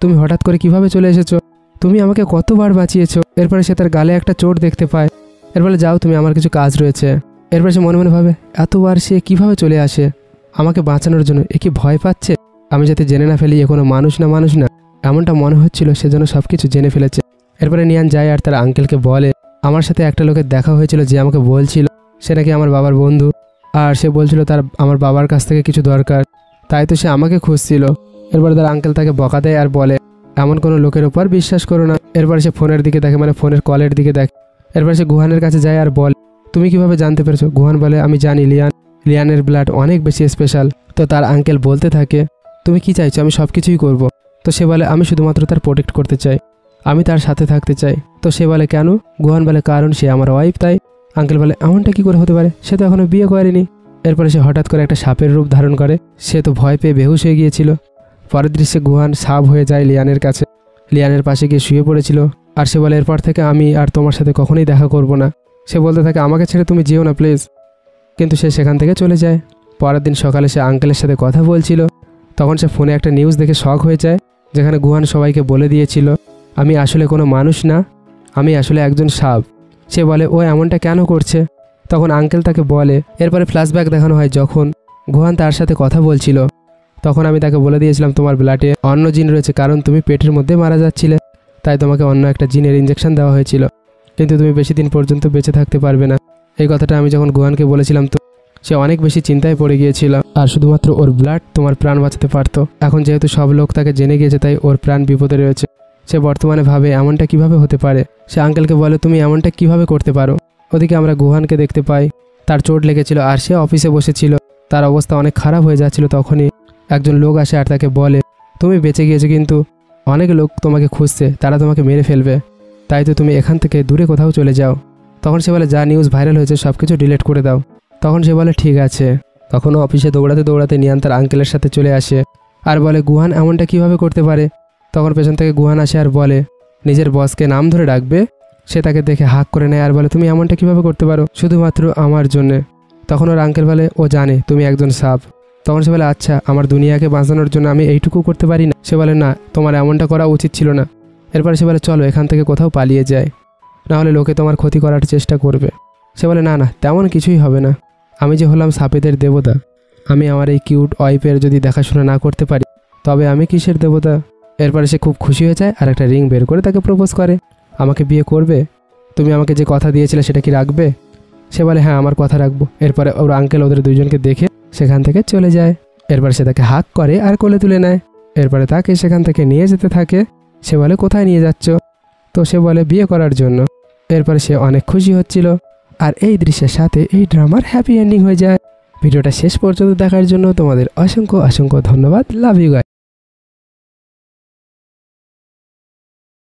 তুমি হঠাৎ করে কিভাবে চলে এসেছো, তুমি আমাকে কতবার বাঁচিয়েছো। এরপরে সে তার গালে একটা চোট দেখতে পায়। এরপরে যাও তুমি আমার কিছু কাজ রয়েছে। এরপরে সে মনে মনে ভাবে এতবার সে কিভাবে চলে আসে আমাকে বাঁচানোর জন্য, এ কি ভয় পাচ্ছে? আমি যাতে জেনে না ফেলি এ কোনো মানুষ না এমনটা মনে হচ্ছিল, সে যেন সব কিছু জেনে ফেলেছে। এরপরে নিয়ান যায় আর তার আঙ্কেলকে বলে আমার সাথে একটা লোকের দেখা হয়েছিল যে আমাকে বলছিল সে নাকি আমার বাবার বন্ধু, আর সে বলছিল তার আমার বাবার কাছ থেকে কিছু দরকার, তাই তো সে আমাকে খুঁজছিল। এরপরে তার আঙ্কেল তাকে বকা দেয় আর বলে এমন কোনো লোকের ওপর বিশ্বাস করো না। এরপর সে ফোনের দিকে দেখে, মানে ফোনের কলের দিকে দেখে। এরপর সে গুহানের কাছে যায় আর বলে, তুমি কিভাবে জানতে পেরেছো? গুহান বলে, আমি জানি লিয়ানের ব্লাড অনেক বেশি স্পেশাল। তো তার আঙ্কেল বলতে থাকে, তুমি কি চাইছো? আমি সব কিছুই করবো। তো সে বলে, আমি শুধুমাত্র তার প্রোটেক্ট করতে চাই, আমি তার সাথে থাকতে চাই। তো সে বলে, কেন? গুহান বলে, কারণ সে আমার ওয়াইফ তাই। আঙ্কেল বলে, এমনটা কি করে হতে পারে? সে তো এখনো বিয়ে করেনি। এরপরে সে হঠাৎ করে একটা সাপের রূপ ধারণ করে। সে তো ভয় পেয়ে বেহুশ হয়ে গিয়েছিল। পরের দৃশ্যে গুহান সাপ হয়ে যায় লিয়ানের কাছে। লিয়ানের পাশে গিয়ে শুয়ে পড়েছিল। আর সে বলে, এরপর থেকে আমি আর তোমার সাথে কখনোই দেখা করব না। সে বলতে থাকে, আমাকে ছেড়ে তুমি যেও না প্লিজ। কিন্তু সে সেখান থেকে চলে যায়। পরের দিন সকালে সে আঙ্কেলের সাথে কথা বলছিল। তখন সে ফোনে একটা নিউজ দেখে শক হয়ে যায়, যেখানে গুহান সবাইকে বলে দিয়েছিল, আমি আসলে কোনো মানুষ না, আমি আসলে একজন সাপ। সে বলে, ও এমনটা কেন করছে? তখন আঙ্কেল তাকে বলে, এরপরে ফ্ল্যাশব্যাক দেখানো হয় যখন গুহান তার সাথে কথা বলছিল। তখন আমি তাকে বলে দিয়েছিলাম, তোমার ব্লাডে অন্য জিন রয়েছে, কারণ তুমি পেটের মধ্যে মারা যাচ্ছিলে, তাই তোমাকে অন্য একটা জিনের ইঞ্জেকশন দেওয়া হয়েছিল, কিন্তু তুমি বেশি দিন পর্যন্ত বেঁচে থাকতে পারবে না। এই কথাটা আমি যখন গুহানকে বলেছিলাম, তো সে অনেক বেশি চিন্তায় পড়ে গিয়েছিল। আর শুধুমাত্র ওর ব্লাড তোমার প্রাণ বাঁচাতে পারতো। এখন যেহেতু সব লোক তাকে জেনে গিয়েছে, তাই ওর প্রাণ বিপদে রয়েছে। সে বর্তমানে ভাবে, এমনটা কিভাবে হতে পারে? সে আঙ্কেলকে বলে, তুমি এমনটা কিভাবে করতে পারো? ওদিকে আমরা গুহানকে দেখতে পাই, তার চোট লেগেছিল আর সে অফিসে বসেছিল। তার অবস্থা অনেক খারাপ হয়ে যাচ্ছিল। তখনই একজন লোক আসে আর তাকে বলে, তুমি বেঁচে গিয়েছো, কিন্তু অনেক লোক তোমাকে খুঁজছে, তারা তোমাকে মেরে ফেলবে, তাই তো তুমি এখান থেকে দূরে কোথাও চলে যাও। তখন সে বলে, যা নিউজ ভাইরাল হয়েছে সব কিছু ডিলিট করে দাও। তখন সে বলে, ঠিক আছে। তখনও অফিসে দৌড়াতে দৌড়াতে নিয়ান তার আঙ্কেলের সাথে চলে আসে আর বলে, গুহান এমনটা কিভাবে করতে পারে? তখন পেছন থেকে গুহান আসে আর বলে, নিজের বসকে নাম ধরে ডাকবে। সে তাকে দেখে হাঁক করে নেয় আর বলে, তুমি এমনটা কিভাবে করতে পারো শুধুমাত্র আমার জন্যে? তখন ওর আঙ্কেল বলে, ও জানে তুমি একজন সাপ। তখন সে বলে, আচ্ছা, আমার দুনিয়াকে বাঁচানোর জন্য আমি এইটুকু করতে পারি না? সে বলে, না, তোমার এমনটা করা উচিত ছিল না। এরপরে সে বলে, চলো এখান থেকে কোথাও পালিয়ে যায়, নাহলে লোকে তোমার ক্ষতি করার চেষ্টা করবে। সে বলে, না না, তেমন কিছুই হবে না, আমি যে হলাম সাপেদের দেবতা, আমি আমার এই কিউট ওয়াইফের যদি দেখাশোনা না করতে পারি, তবে আমি কিসের দেবতা? এরপরে সে খুব খুশি হয়ে যায় আর একটা রিং বের করে তাকে প্রপোজ করে, আমাকে বিয়ে করবে? তুমি আমাকে যে কথা দিয়েছিলে সেটা কি রাখবে? সে বলে, হ্যাঁ, আমার কথা রাখবো। এরপরে ওর আঙ্কেল ওদের দুজনকে দেখে সেখান থেকে চলে যায়। এরপর সে তাকে হাক করে আর কোলে তুলে নেয়। এরপরে তাকে সেখান থেকে নিয়ে যেতে থাকে। সে বলে, কোথায় নিয়ে যাচ্ছ? তো সে বলে, বিয়ে করার জন্য। এরপরে সে অনেক খুশি হচ্ছিল। আর এই দৃশ্যের সাথে এই ড্রামার হ্যাপি এন্ডিং হয়ে যায়। ভিডিওটা শেষ পর্যন্ত দেখার জন্য তোমাদের অসংখ্য অসংখ্য ধন্যবাদ। Love you guys.